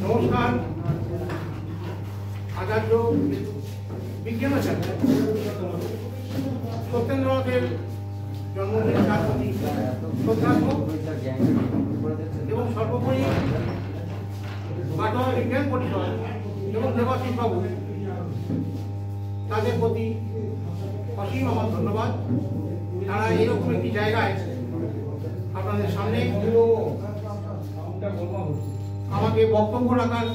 নমস্কার। আচার্য বিজ্ঞানাচার্য সত্যেন্দ্রনাথের জন্মদিন শ্রদ্ধার্ঘ্য এবং সর্বোপরি পাটোয়া বিজ্ঞান পরিষদ এবং দেবাশিস বাবু, তাদের প্রতি অসীম আমার ধন্যবাদ। তারা এরকম একটি জায়গায় আপনাদের সামনে আমাকে বক্তব্য রাখার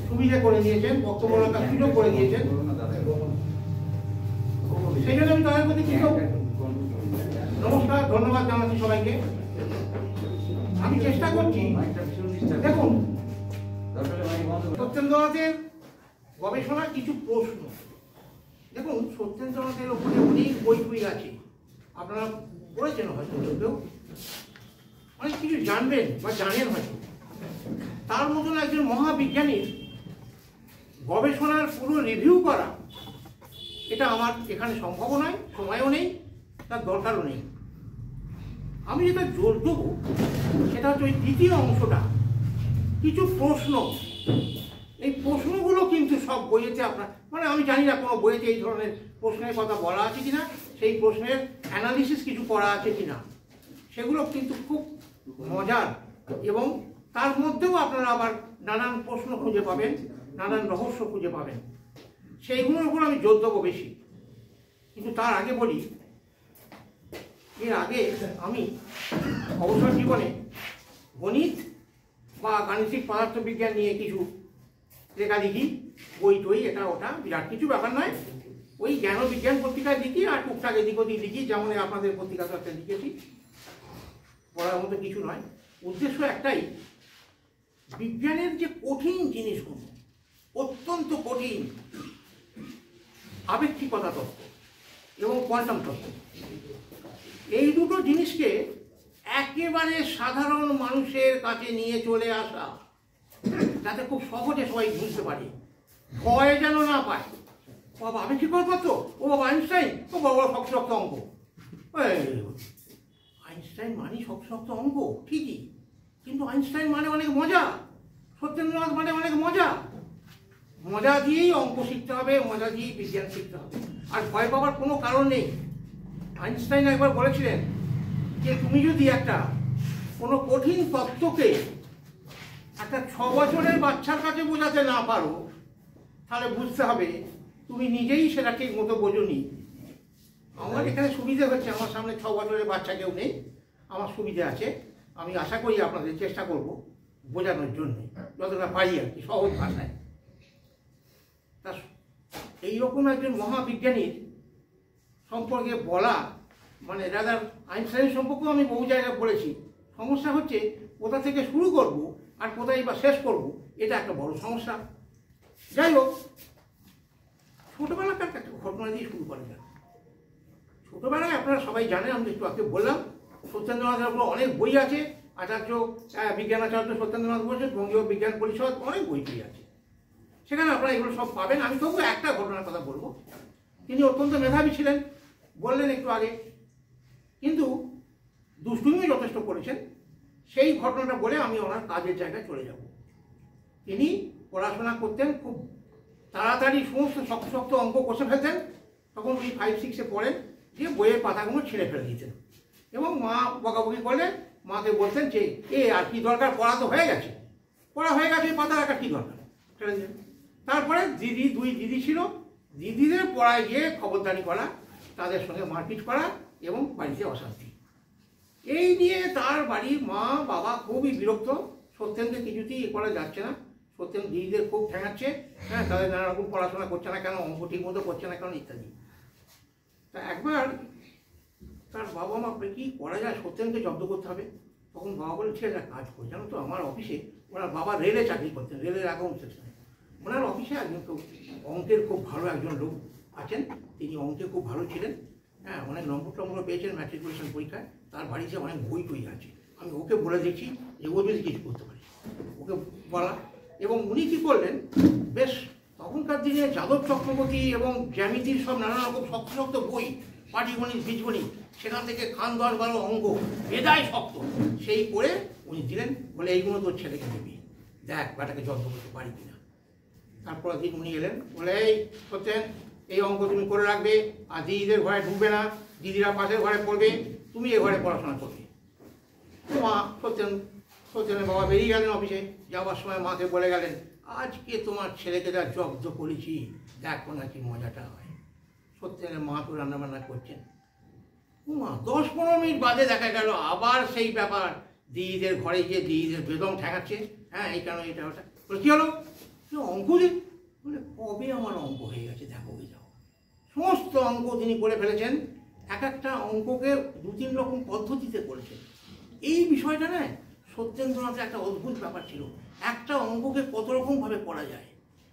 সুবিধা করে দিয়েছেন, বক্তব্য রাখার সুযোগ করে দিয়েছেন, সেই জন্য আমি তাদের প্রতি কৃতজ্ঞ। নমস্কার, ধন্যবাদ জানাচ্ছি সবাইকে। আমি চেষ্টা করছি, দেখুন সত্যেন্দ্রনাথের গবেষণার কিছু প্রশ্ন। দেখুন সত্যেন্দ্রনাথের ওপরে অনেক বই আছে, আপনারা পড়েছেন হয়তো, কেউ অনেক কিছু জানবেন বা জানেন হয়তো। তার মতন একজন মহাবিজ্ঞানীর গবেষণার পুরো রিভিউ করা, এটা আমার এখানে সম্ভব নয়, সময়ও নেই, তার দরকারও নেই। আমি যেটা জোর দেবো সেটা হচ্ছে ওই দ্বিতীয় অংশটা, কিছু প্রশ্ন। এই প্রশ্নগুলো কিন্তু সব বইয়েতে আপনার, মানে আমি জানি না কোনো বইয়েতে এই ধরনের প্রশ্নের কথা বলা আছে কিনা, সেই প্রশ্নের অ্যানালিসিস কিছু করা আছে কিনা, সেগুলো কিন্তু খুব মজার। এবং তার মধ্যেও আপনারা আবার নানান প্রশ্ন খুঁজে পাবেন, নানান রহস্য খুঁজে পাবেন, সেইগুলোর উপর আমি জোর দেবো বেশি। কিন্তু তার আগে বলি, এর আগে আমি অবসর জীবনে গণিত বা গাণিতিক পদার্থবিজ্ঞান নিয়ে কিছু লেখালেখি, বই টই, এটা ওটা বিরাট কিছু ব্যাপার নয়, ওই জ্ঞান বিজ্ঞান পত্রিকায় লিখি আর টুকটাক এদিক ওদিক লিখি, যেমন আপনাদের পত্রিকাতে একটা লিখেছি, পড়ার মতো কিছু নয়। উদ্দেশ্য একটাই, বিজ্ঞানের যে কঠিন জিনিসগুলো, অত্যন্ত কঠিন, আপেক্ষিকতা তত্ত্ব এবং কোয়ান্টাম তত্ত্ব, এই দুটো জিনিসকে একেবারে সাধারণ মানুষের কাছে নিয়ে চলে আসা, যাতে খুব সহজে সবাই বুঝতে পারে, ভয় যেন না পায়। ও বাবা আপেক্ষিকতা তত্ত্ব, ও বাবা আইনস্টাইন, ও বাবা শক্ত অঙ্ক। আইনস্টাইন মানে শক্ত অঙ্ক ঠিকই, কিন্তু আইনস্টাইন মানে অনেক মজা, সত্যেন্দ্রনাথ মানে অনেক মজা। মজা দিয়েই অঙ্ক শিখতে হবে, মজা দিয়েই বিজ্ঞান শিখতে হবে, আর ভয় পাওয়ার কোনো কারণ নেই। আইনস্টাইন একবার বলেছিলেন যে তুমি যদি কোনো কঠিন তত্ত্বকে একটা 6 বছরের বাচ্চার কাছে বোঝাতে না পারো, তাহলে বুঝতে হবে তুমি নিজেই সেটা ঠিক মতো বোঝোনি। আমার এখানে সুবিধে হচ্ছে, আমার সামনে 6 বছরের বাচ্চা কেউ নেই, আমার সুবিধে আছে। আমি আশা করি আপনাদের চেষ্টা করব বোঝানোর জন্য, যতটা পারি আর কি, সহজ ভাষায়। তা এইরকম একজন মহাবিজ্ঞানীর সম্পর্কে বলা, মানে রাদার আইনস্টাইন সম্পর্কেও আমি বহু জায়গায় বলেছি। সমস্যা হচ্ছে কোথা থেকে শুরু করব আর কোথায় বা শেষ করব, এটা একটা বড় সমস্যা। যাই হোক, ছোটবেলাকার একটা ঘটনা দিয়ে শুরু করা যাক। ছোটবেলায় আপনারা সবাই জানেন, আমি একটু আগে বললাম, সত্যেন্দ্রনাথের উপর অনেক বই আছে। আচার্য বিজ্ঞানাচার্য সত্যেন্দ্রনাথ বলছেন, বঙ্গীয় বিজ্ঞান পরিষদ, অনেক বই আছে, সেখানে আপনারা এগুলো সব পাবেন। আমি তবু একটা ঘটনার কথা বলবো। তিনি অত্যন্ত মেধাবী ছিলেন, বললেন একটু আগে, কিন্তু দুষ্টুমিও যথেষ্ট করেছেন। সেই ঘটনাটা বলে আমি ওনার কাজের জায়গায় চলে যাব। তিনি পড়াশোনা করতেন, খুব তাড়াতাড়ি সমস্ত শক্ত অঙ্ক কষে ফেলতেন। তখন উনি 5-6-এ পড়েন, দিয়ে বইয়ের পাতাগুলো ছিঁড়ে ফেলে দিতেন, এবং মা বকাবকি করলেন। মাকে বলতেন যে আর কি দরকার, পড়া তো হয়ে গেছে, পড়া হয়ে গেছে, পাতা রাখার কি দরকার, ফেলে দিলেন। তারপরে দুই দিদি ছিল, দিদিদের পড়ায় গিয়ে খবরদারি করা, তাদের সঙ্গে মারপিট করা এবং বাড়িতে অশান্তি। এই নিয়ে তার বাড়ির মা বাবা খুবই বিরক্ত। সত্যেন্দ্র কিছুতেই করা যাচ্ছে না, সত্যেন্দ্র দিদিদের খুব ঠেঙাচ্ছে, হ্যাঁ, তাদের নানা রকম পড়াশোনা করছে না কেন, অঙ্ক ঠিক মতো করছে না কেন, ইত্যাদি। তা একবার তার বাবা মা কি করা যায়, সত্যেন্দ্রকে জব্দ করতে হবে। তখন বাবা বলে, ঠিক আছে কাজ করে, জানো তো আমার অফিসে, ওনার বাবা রেলে চাকরি করতেন, রেলের অ্যাকাউন্ট সেকশনে, ওনার অফিসে একজন খুব অঙ্কের খুব ভালো একজন লোক আছেন, তিনি অঙ্কে খুব ভালো ছিলেন, হ্যাঁ, অনেক নম্বর পেয়েছেন ম্যাট্রিকুলেশন পরীক্ষায়, তার বাড়িতে অনেক বই টই আছে। আমি ওকে বলে দেখছি যে ও যদি কিছু করতে পারে, ওকে বলা। এবং উনি কী করলেন, বেশ তখনকার দিনে যাদব চক্রবর্তী এবং জ্যামিতির সব নানা রকম শক্ত বই পাটিগণিত বীজগণিত, সেখান থেকে খান 10-12 অঙ্ক বেদায় শক্ত সেই করে উনি দিলেন, বলে এইগুলো তোর ছেলেকে দিবি, দেখ বেটাকে যত্ন করতে পারি কিনা। তারপর দিন উনি এলেন, বলে এই সত্যেন এই অঙ্ক তুমি করে রাখবে, আর দিদিদের ঘরে ঢুকবে না, দিদিরা পাশের ঘরে পড়বে, তুমি এ ঘরে পড়াশোনা করবে। মা সত্যেনের বাবা বেরিয়ে গেলেন অফিসে, যাওয়ার সময় মাকে বলে গেলেন, আজকে তোমার ছেলেকে যা জব্দ করেছি, দেখো না কি মজাটা হয়। সত্যেনের মা তো রান্নাবান্না করছেন, মা 10-15 মিনিট বাদে দেখা গেল আবার সেই ব্যাপার, দিদিদের ঘরে গিয়ে দিদিদের বেদম ঠেকাচ্ছে, হ্যাঁ এই কেন এটা ওটা। বলে কী হলো? অঙ্ক দিন। বলে কবে আমার অঙ্ক হয়ে গেছে, দেখো হয়ে যাও। সমস্ত অঙ্ক তিনি করে ফেলেছেন, এক একটা অঙ্ককে 2-3 রকম পদ্ধতিতে করেছেন। এই বিষয়টা না সত্যেন্দ্রনাথের একটা অদ্ভুত ব্যাপার ছিল, একটা অঙ্ককে কত রকমভাবে করা যায়।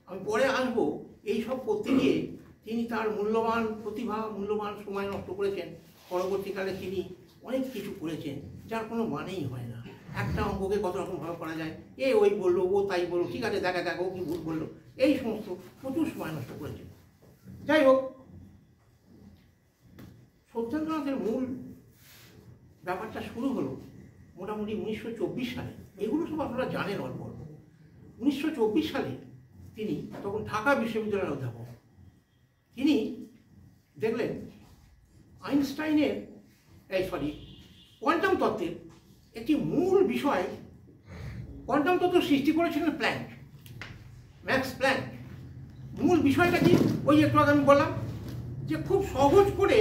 আমি পরে আসবো, এই সব করতে গিয়ে তিনি তার মূল্যবান প্রতিভা, মূল্যবান সময় নষ্ট করেছেন। পরবর্তীকালে তিনি অনেক কিছু করেছেন যার কোনো মানেই হয় না। একটা অঙ্ককে কত রকমভাবে করা যায়, এ ওই বললো, ও তাই বললো, ঠিক আছে দেখা ও কি ভুল বললো, এই সমস্ত প্রচুর সময় নষ্ট করেছেন। যাই হোক, সত্যেন্দ্রনাথের মূল ব্যাপারটা শুরু হলো মোটামুটি 1924 সালে। এগুলো সব আপনারা জানেন অল্প অল্প। 1924 সালে তিনি তখন ঢাকা বিশ্ববিদ্যালয়ের অধ্যাপক। তিনি দেখলেন আইনস্টাইনের কোয়ান্টাম তত্ত্বের একটি মূল বিষয়, কোয়ান্টাম তত্ত্ব সৃষ্টি করেছিলেন প্ল্যাঙ্ক, ম্যাক্স প্ল্যাঙ্ক। মূল বিষয়টা কি, ওই একটু আগে আমি বললাম যে খুব সহজ করে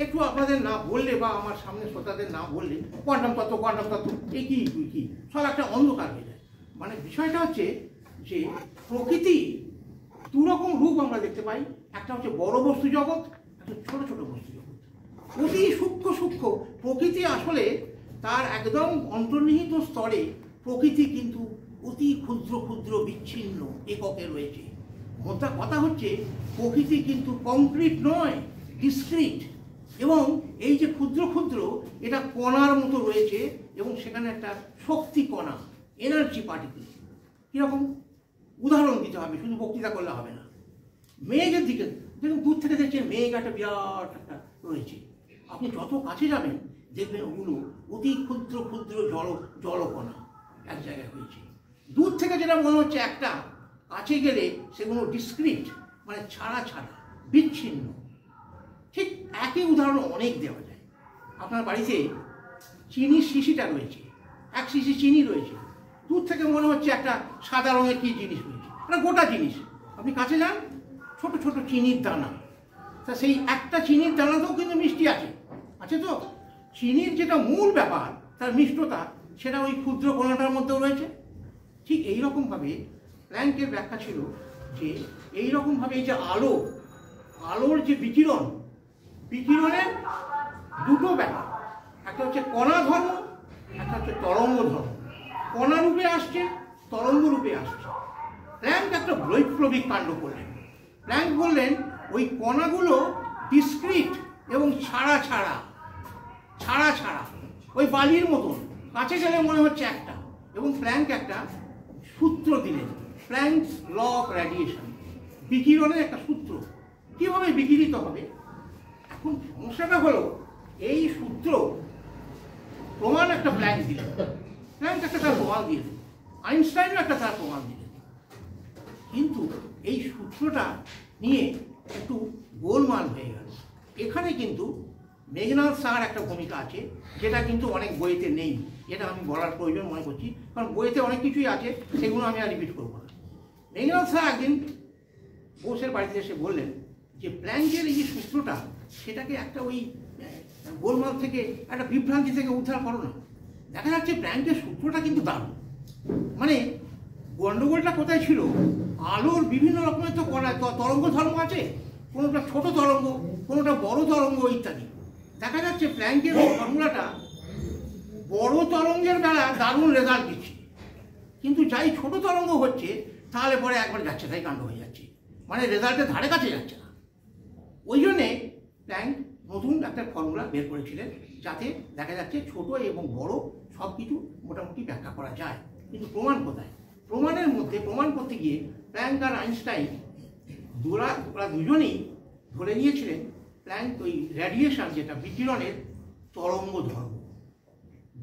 একটু আপনাদের না বললে বা আমার সামনে শ্রোতাদের না বললে কোয়ান্টাম তত্ত্ব এই কি কি সব একটা অন্ধকার হয়ে যায়। মানে বিষয়টা হচ্ছে যে প্রকৃতি দুরকম রূপ আমরা দেখতে পাই, একটা হচ্ছে বড় বস্তু জগৎ, একটা ছোট ছোট বস্তু জগৎ। অতি সূক্ষ্ম প্রকৃতি আসলে তার একদম অন্তর্নিহিত স্তরে প্রকৃতি কিন্তু অতি ক্ষুদ্র বিচ্ছিন্ন এককে রয়েছে। মোদ্দা কথা হচ্ছে প্রকৃতি কিন্তু কংক্রিট নয়, ডিসক্রিট। এবং এই যে ক্ষুদ্র এটা কণার মতো রয়েছে, এবং সেখানে একটা শক্তি কণা, এনার্জি পার্টিকেল। কীরকম উদাহরণ দিতে হবে, শুধু বক্তৃতা করলে হবে না। মেঘের দিকে দেখুন, দূর থেকে দেখছেন মেঘ একটা বিরাট একটা রয়েছে, আপনি যত কাছে যাবেন দেখবেন ওগুলো অতি ক্ষুদ্র জলকণা এক জায়গায় হয়েছে। দূর থেকে যেটা মনে হচ্ছে একটা, কাছে গেলে সেগুলো ডিসক্রিট, মানে ছাড়া বিচ্ছিন্ন। ঠিক একই উদাহরণ অনেক দেওয়া যায়। আপনার বাড়িতে চিনির শিশিটা রয়েছে, এক শিশি চিনি রয়েছে, দূর থেকে মনে হচ্ছে একটা সাদা রঙের কি জিনিস রয়েছে, একটা গোটা জিনিস। আপনি কাছে যান, ছোট চিনির দানা। তা সেই একটা চিনির দানাতেও কিন্তু মিষ্টি আছে তো। চিনির যেটা মূল ব্যাপার, তার মিষ্টতা, সেটা ওই ক্ষুদ্র কণাটার মধ্যেও রয়েছে। ঠিক এইরকমভাবে প্ল্যাঙ্কের ব্যাখ্যা ছিল যে এইরকমভাবে এই যে আলোর যে বিকিরণের দুটো ব্যাপার, একটা হচ্ছে কণা ধর্ম, একটা হচ্ছে তরঙ্গ ধর্ম। কণা রূপে আসছে, তরঙ্গ রূপে আসছে। প্ল্যাঙ্ক একটা বৈপ্লবিক কাণ্ড করলেন। প্ল্যাঙ্ক বললেন ওই কণাগুলো ডিসক্রিট এবং ছাড়া, ওই বালির মতন, কাছে গেলে মনে হচ্ছে একটা। এবং প্ল্যাঙ্ক একটা সূত্র দিলেন, প্ল্যাঙ্ক ল অফ রেডিয়েশন, বিকিরণের একটা সূত্র, কিভাবে বিকিরিত হবে। এখন সমস্যাটা হলো, এই সূত্র প্রমাণ একটা প্ল্যাঙ্ক দিলেন, প্ল্যাঙ্ক একটা তার প্রমাণ দিলেন, আইনস্টাইনও একটা তার প্রমাণ দিলেন। কিন্তু এই সূত্রটা নিয়ে একটু গোলমাল হয়ে গেল। এখানে কিন্তু মেঘনাথ সাহার একটা ভূমিকা আছে, যেটা কিন্তু অনেক বইতে নেই। এটা আমি বলার প্রয়োজন মনে করছি, কারণ বইতে অনেক কিছুই আছে, সেগুলো আমি আর রিপিট করবো না। মেঘনাথ সাহা একদিন বোসের বাড়িতে এসে বললেন যে প্ল্যাঙ্কের এই যে সূত্রটা, সেটাকে একটা ওই গোলমাল থেকে, একটা বিভ্রান্তি থেকে উদ্ধার করো না। দেখা যাচ্ছে প্ল্যাঙ্কের সূত্রটা কিন্তু দারুণ। মানে গণ্ডগোলটা কোথায় ছিল, আলোর বিভিন্ন রকমের তো তরঙ্গ ধর্ম আছে, কোনোটা ছোট তরঙ্গ, কোনোটা বড় তরঙ্গ ইত্যাদি। দেখা যাচ্ছে প্ল্যাঙ্কের ফর্মুলাটা বড় তরঙ্গের বেলা দারুণ রেজাল্ট দিচ্ছে, কিন্তু যাই ছোট তরঙ্গ হচ্ছে তাহলে পরে একবার যাচ্ছে তাই কাণ্ড হয়ে যাচ্ছে, মানে রেজাল্টের ধারে কাছে যাচ্ছে না। ওই জন্যে প্ল্যাঙ্ক নতুন একটা ফর্মুলা বের করেছিলেন, যাতে দেখা যাচ্ছে ছোট এবং বড় সব কিছু মোটামুটি ব্যাখ্যা করা যায়। কিন্তু প্রমাণ কোথায়? প্রমাণের মধ্যে প্রমাণ করতে গিয়ে প্ল্যাঙ্ক আর আইনস্টাইন ওরা দুজনেই ধরে নিয়েছিলেন প্ল্যাঙ্ক ওই রেডিয়েশন যেটা বিকিরণের তরঙ্গ ধর্ম,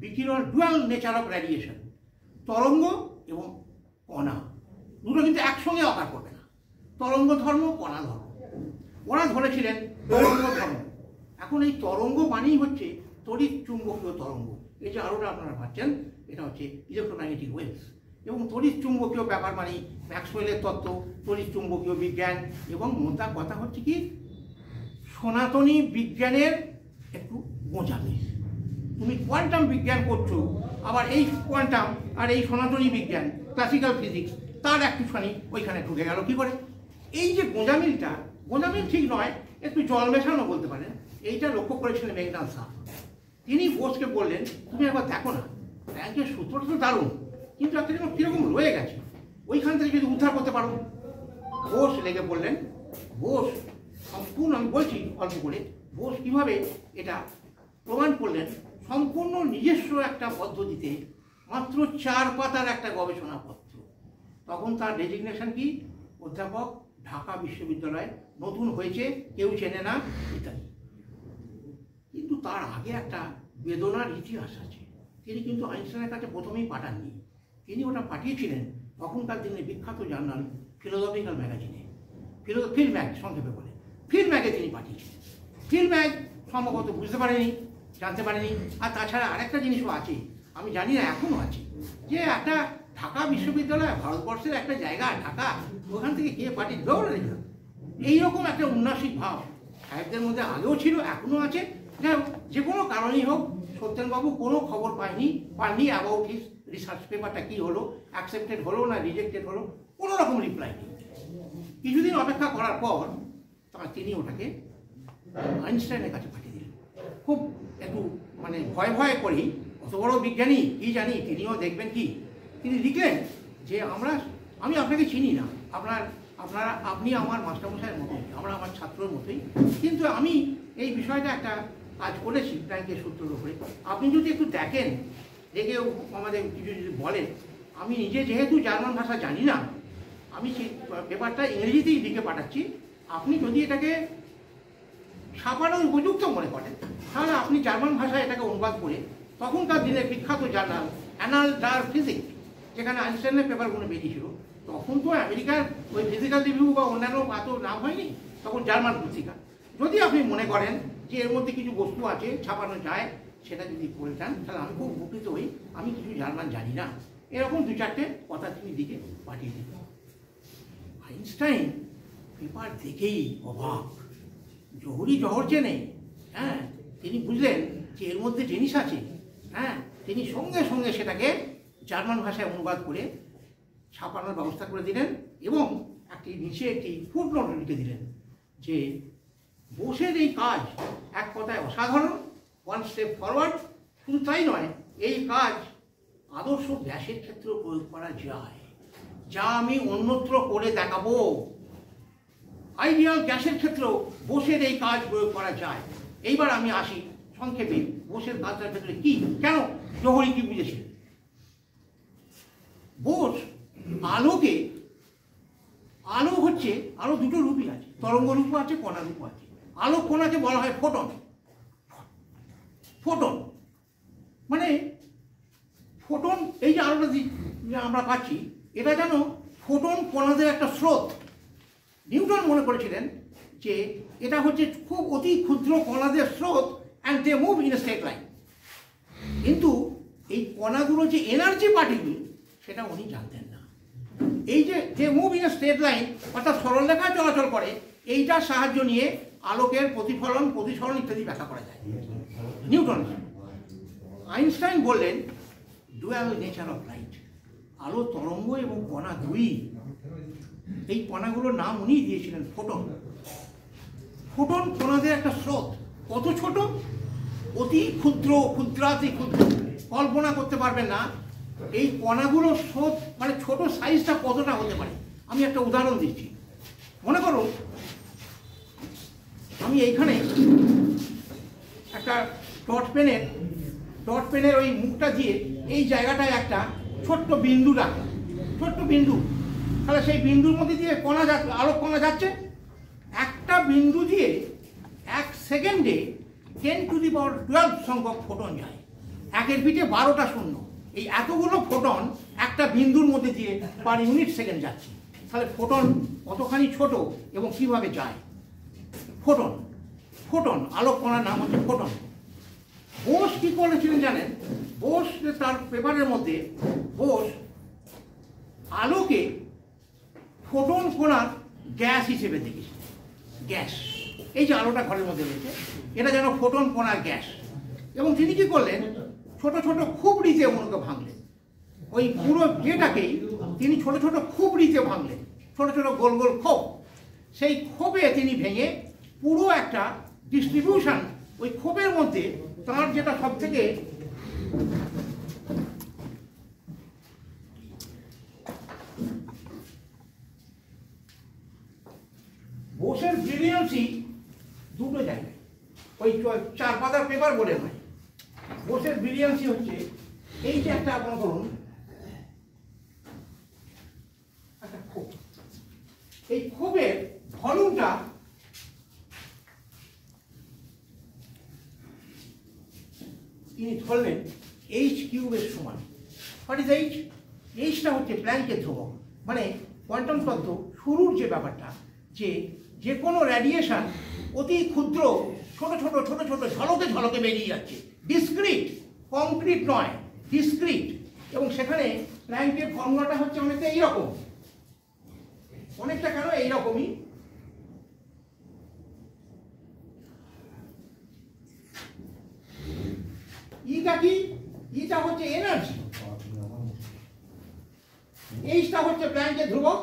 বিকিরণ ডুয়াল নেচার অফ রেডিয়েশন, তরঙ্গ এবং কণা দুটো কিন্তু একসঙ্গে অকার করবে না, তরঙ্গ ধর্ম কণা ধর্ম। ওরা ধরেছিলেন তরঙ্গ ধর্ম। এখন এই তরঙ্গ মানেই হচ্ছে তড়িৎ চুম্বকীয় তরঙ্গ। এই যে আলোটা আপনারা পাচ্ছেন এটা হচ্ছে ইলেকট্রোম্যাগনেটিক ওয়েভস, এবং তড়িৎ চুম্বকীয় ব্যাপার মানে ম্যাক্সওয়েলের তত্ত্ব, তড়িৎ চুম্বকীয় বিজ্ঞান, এবং মোদ্দা কথা হচ্ছে কি সনাতনী বিজ্ঞানের একটু গোঁজামি। তুমি কোয়ান্টাম বিজ্ঞান করছো, আবার এই কোয়ান্টাম আর এই সনাতনী বিজ্ঞান ক্লাসিক্যাল ফিজিক্স তার একটুখানি ওইখানে ঢুকে গেল কি করে। এই যে গোঁজামিলটা, গোঁজামিল ঠিক নয়, একটু জল মেশানো বলতে পারেন। এইটা লক্ষ্য করেছিলেন মেঘনাথ শাহ। তিনি বোসকে বললেন তুমি একবার দেখো না, ব্যাংকের সূত্রটা তো দারুণ, কিন্তু একটা যেন কীরকম রয়ে গেছে, ওইখান থেকে যদি উদ্ধার করতে পারো। বোস লেগে বললেন, বোস সম্পূর্ণ, আমি বলছি অল্প করে, বোস কীভাবে এটা প্রমাণ করলেন সম্পূর্ণ নিজস্ব একটা পদ্ধতিতে, মাত্র 4 পাতার একটা গবেষণাপত্র। তখন তার ডেজিগনেশন কি, অধ্যাপক, ঢাকা বিশ্ববিদ্যালয়, নতুন হয়েছে, কেউ চেনে না ইত্যাদি। কিন্তু তার আগে একটা বেদনার ইতিহাস আছে। তিনি কিন্তু আইনস্টাইনের কাছে প্রথমেই পাঠাননি, তিনি ওটা পাঠিয়েছিলেন তখনকার দিনে বিখ্যাত জার্নাল ফিলোসফিক্যাল ম্যাগাজিনে, ফিল ম্যাগ সংক্ষেপে বলে, ফিল ম্যাগে তিনি পাঠিয়েছিলেন। ফিল ম্যাগ সম্ভবত বুঝতে পারেনি, জানতে পারেনি। আর তাছাড়া আরেকটা জিনিসও আছে, আমি জানি না এখনও আছে, যে একটা ঢাকা বিশ্ববিদ্যালয়, ভারতবর্ষের একটা জায়গা ঢাকা, ওখান থেকে কে পাঠিয়ে দৌড়ে দিল। এইরকম একটা উন্নাসিক ভাব সাহেবদের মধ্যে আগেও ছিল, এখনও আছে। যে কোনো কারণেই হোক, সত্যেনবাবু কোনো খবর পাননি অ্যাবাউট হিজ রিসার্চ পেপারটা কী হলো, অ্যাকসেপ্টেড হলো না রিজেক্টেড হলো, কোনো রকম রিপ্লাই নেই। কিছুদিন অপেক্ষা করার পর তিনি ওটাকে আইনস্টাইনের কাছে পাঠিয়ে দিলেন, খুব একটু মানে ভয় ভয় করেই। অত বড় বিজ্ঞানী কি জানি, তিনিও দেখবেন কি, তিনি লিখলেন যে আমি আপনাকে চিনি না, আপনি আমার মাস্টারমশাইয়ের মতোই, আমরা আমার ছাত্রের মতোই, কিন্তু আমি এই বিষয়টা একটা কাজ করেছি ব্যাংকের সূত্রের উপরে, আপনি যদি একটু দেখেন, দেখে আমাদের কিছু যদি বলেন। আমি নিজে যেহেতু জার্মান ভাষা জানি না, আমি সেই পেপারটা ইংরেজিতেই লিখে পাঠাচ্ছি, আপনি যদি এটাকে ছাপানোর উপযুক্ত মনে করেন, তাহলে আপনি জার্মান ভাষায় এটাকে অনুবাদ করে, তখনকার দিনের বিখ্যাত জার্নাল অ্যানাল ডার ফিজিক্স, যেখানে আইনস্টাইনের পেপারগুলো বেরিয়েছিল, তখন তো আমেরিকার ওই ফিজিক্যাল রিভিউ বা অন্যান্য এত নাম হয়নি, তখন জার্মান পত্রিকা, যদি আপনি মনে করেন যে এর মধ্যে কিছু বস্তু আছে ছাপানো যায়, সেটা যদি করে চান, তাহলে আমি খুব উপকৃত হই, আমি কিছু জার্মান জানি না, এরকম 2-4টে কথা তিনি দিকে পাঠিয়ে দিতেন। আইনস্টাইন পেপার দেখেই অবাক, জহরই জহর চেনে, হ্যাঁ, তিনি বুঝলেন যে এর মধ্যে জিনিস আছে, হ্যাঁ, তিনি সঙ্গে সঙ্গে সেটাকে জার্মান ভাষায় অনুবাদ করে ছাপানোর ব্যবস্থা করে দিলেন, এবং নিচে একটি ফুটনোট লিখে দিলেন যে বোসের এই কাজ এক কথায় অসাধারণ, 1 স্টেপ ফরওয়ার্ড। শুধু তাই নয়, এই কাজ আদর্শ গ্যাসের ক্ষেত্রেও প্রয়োগ করা যায়, যা আমি অন্যত্র করে দেখাবো। আইডিয়াল গ্যাসের ক্ষেত্রেও বোসের এই কাজ প্রয়োগ করা যায়। এইবার আমি আসি সংক্ষেপে বোসের কাজটার ক্ষেত্রে কি, কেন জোহরি কি বুঝেছিলেন। বোস আলো হচ্ছে, আলো দুটো রূপই আছে, তরঙ্গ রূপ আছে, কণা রূপ আছে। আলো কণাকে বলা হয় ফোটন। ফোটন মানে ফোটন, এই যে আলোটা আমরা পাচ্ছি, এটা যেন ফোটন কণাদের একটা স্রোত। নিউটন মনে করেছিলেন যে এটা হচ্ছে খুব অতি ক্ষুদ্র কণাদের স্রোত, and they move in a straight line. কিন্তু এই কণাগুলো যে এনার্জি পার্টিকেল, সেটা উনি জানতেন না। এই যে they move in a straight line, অর্থাৎ সরলরেখায় চলাচল করে, এইটার সাহায্য নিয়ে আলোকের প্রতিফলন, প্রতিসরণ ইত্যাদি ব্যাখ্যা করা যায় নিউটন। আইনস্টাইন বললেন ডুয়াল নেচার অফ লাইট, আলো তরঙ্গ এবং কণা দুই। এই কণাগুলোর নাম উনি দিয়েছিলেন ফোটন। ফোটন কণাদের একটা স্রোত, কত ছোট, অতি ক্ষুদ্র, ক্ষুদ্রাতি ক্ষুদ্র, কল্পনা করতে পারবেন না এই কণাগুলোর স্রোত মানে ছোট সাইজটা কতটা হতে পারে। আমি একটা উদাহরণ দিচ্ছি, মনে করুন আমি এইখানে একটা ডট পেনের ওই মুখটা দিয়ে এই জায়গাটায় একটা ছোট্ট বিন্দু রাখলাম, ছোট্ট বিন্দু, তাহলে সেই বিন্দুর মধ্যে দিয়ে কণা আলোক কণা যাচ্ছে। একটা বিন্দু দিয়ে 1 সেকেন্ডে 10⁻12 সংখ্যক ফোটন যায়। একের পিঠে 12টা শূন্য। এই এতগুলো ফোটন একটা বিন্দুর মধ্যে দিয়ে পার ইউনিট সেকেন্ড যাচ্ছে। তাহলে ফোটন কতখানি ছোট এবং কিভাবে যায়। ফোটন ফোটন আলোক কণার নাম হচ্ছে ফোটন। বোস কি করেছিলেন জানেন? বোস তার পেপারের মধ্যে বোস আলোকে ফোটন কণার গ্যাস হিসেবে দেখেছে। গ্যাস, এই যে আলোটা ঘরের মধ্যে রয়েছে এটা যেন ফোটন কণার গ্যাস। এবং তিনি কি করলেন, ছোট ছোট খুবড়িতে ওগুলোকে ভাঙলেন। ওই পুরো যেটাকেই তিনি ছোট ছোট খুবড়িতে ভাঙলেন, ছোট ছোট গোল গোল খোপ। সেই খোপে তিনি ভেঙে পুরো একটা ডিস্ট্রিবিউশন, ওই খোপের মধ্যে তার যেটা সব থেকে বোসের ব্রিলিয়ান্সি দুটো জায়গায়, ওই 4 পাতার পেপার বলে নয়। বোসের ব্রিলিয়ান্সি হচ্ছে এই যে একটা আপনার করুন একটা খোপ, এই খোপের ভলিউমটা তিনি ধরলেন h³ সমান। What is H? এইচটা হচ্ছে প্ল্যাঙ্কের ধ্রুবক। মানে কোয়ান্টাম তত্ত্ব শুরুর যে ব্যাপারটা, যে কোনো রেডিয়েশন অতি ক্ষুদ্র ছোট ছোট ছোট ছোট ঝলকে ঝলকে বেরিয়ে যাচ্ছে, ডিসক্রিট, কংক্রিট নয়, ডিসক্রিট। এবং সেখানে প্ল্যাঙ্কের ফর্মুলাটা হচ্ছে অনেকটা এইরকম, অনেকটা কেন এইরকমই। ইটা কি? ইটা হচ্ছে এনার্জি, এইচটা হচ্ছে প্ল্যাঙ্কের ধ্রুবক,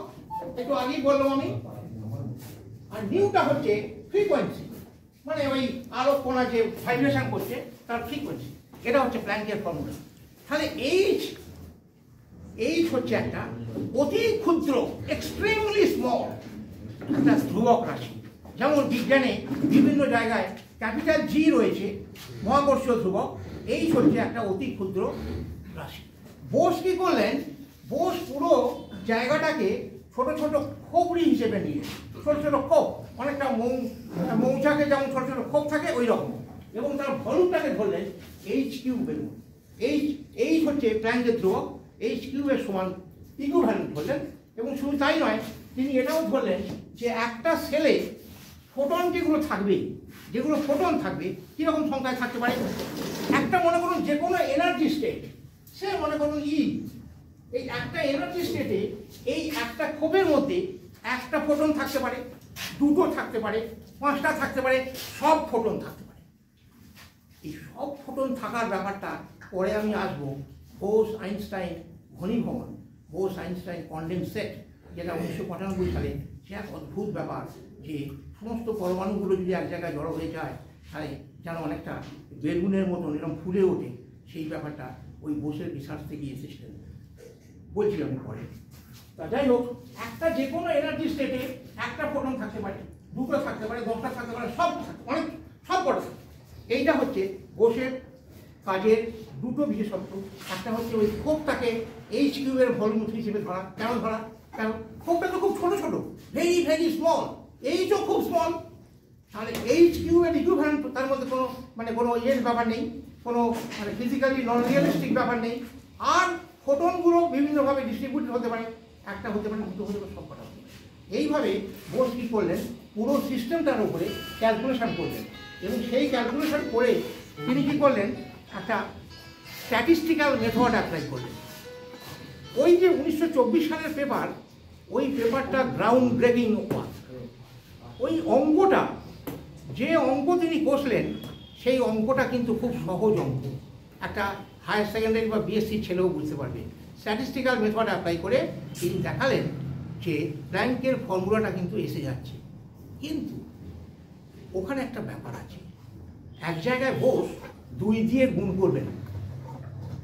একটু আগেই বললাম আমি। আর নিউটা হচ্ছে ফ্রিকোয়েন্সি, মানে ওই আলোক কণা যে ভাইব্রেশন করছে তার ফ্রিকোয়েন্সি। এটা হচ্ছে প্ল্যাঙ্কের ফর্মুলা। তাহলে এইচ হচ্ছে একটা অতি ক্ষুদ্র, এক্সট্রিমলি স্মল একটা ধ্রুবক রাশি। যেমন বিজ্ঞানে বিভিন্ন জায়গায় ক্যাপিটাল জি রয়েছে, মহাকর্ষীয় ধ্রুবক। এইচ হচ্ছে একটা অতি ক্ষুদ্র রাশি। বোস কি করলেন? বোস পুরো জায়গাটাকে ছোট ছোট খোপড়ি হিসেবে নিয়ে, ছোট ছোট খোপ, অনেকটা মৌচাকে যেমন ছোট ছোট খোপ থাকে ওই রকম। এবং তার ভলিউমটাকে ধরলেন h³ এইচ হচ্ছে প্ল্যাঙ্কের ধ্রুবক, h³ সমান ইকুইভ্যালেন্ট ধরলেন। এবং শুধু তাই নয়, তিনি এটাও ধরলেন যে একটা সেলে ফোটন যেগুলো থাকবে, যেগুলো ফোটন থাকবে কীরকম সংখ্যায় থাকতে পারে। একটা মনে করুন যে কোনো এনার্জি স্টেট, সে মনে করুন এই একটা এনার্জি স্টেটে এই একটা খোপের মধ্যে একটা ফোটন থাকতে পারে, দুটো থাকতে পারে, 5টা থাকতে পারে, সব ফোটন থাকতে পারে। এই সব ফোটন থাকার ব্যাপারটা পরে আমি আসবো বোস আইনস্টাইন ঘনীভবন, বোস আইনস্টাইন কনডেনসেট, যেটা 1995 সালে, সে এক অদ্ভুত ব্যাপার যে সমস্ত পরমাণুগুলো যদি এক জায়গায় জড়ো হয়ে যায় তাহলে যেন অনেকটা বেলুনের মতন এরকম ফুলে ওঠে। সেই ব্যাপারটা ওই বোসের রিসার্চ থেকে এসেছিলেন, বলছি আমি পরে। তা যাই হোক, একটা যে কোনো এনার্জি স্টেটে একটা ফোটন থাকতে পারে, দুটো থাকতে পারে, 10টা থাকতে পারে, সব অনেক সব কটা। এইটা হচ্ছে বোসের কাজের দুটো বিশেষত্ব। একটা হচ্ছে ওই খোপটাকে h³ ভলিউম হিসেবে ধরা। কেন ধরা? কারণ খোপটা তো খুব ছোট ছোট, ভেরি ভেরি স্মল, এইচও খুব স্মল। তাহলে h³ ইকুইভ্যালেন্ট, তার মধ্যে কোনো ব্যাপার নেই, কোনো ফিজিক্যালি নন রিয়েলিস্টিক ব্যাপার নেই। আর ফোটনগুলো বিভিন্নভাবে ডিস্ট্রিবিউটেড হতে পারে, একটা হতে পারে, দুটো হতে পারে, সব কটা হতে পারে। এইভাবে বোস কী করলেন, পুরো সিস্টেমটার উপরে ক্যালকুলেশন করলেন। এবং সেই ক্যালকুলেশন করে তিনি কী করলেন, একটা স্ট্যাটিস্টিক্যাল মেথড অ্যাপ্লাই করলেন। ওই যে 1924 সালের পেপার, ওই পেপারটা গ্রাউন্ড ব্রেকিং ওয়ার্ক। ওই অঙ্কটা, যে অঙ্ক তিনি কষলেন, সেই অঙ্কটা কিন্তু খুব সহজ অঙ্ক, একটা হায়ার সেকেন্ডারি বা বিএসসি ছেলেও বুঝতে পারবে। স্ট্যাটিস্টিক্যাল মেথড অ্যাপ্লাই করে তিনি দেখালেন যে প্ল্যাঙ্কের ফর্মুলাটা কিন্তু এসে যাচ্ছে। কিন্তু ওখানে একটা ব্যাপার আছে, এক জায়গায় বোস 2 দিয়ে গুণ করবে না।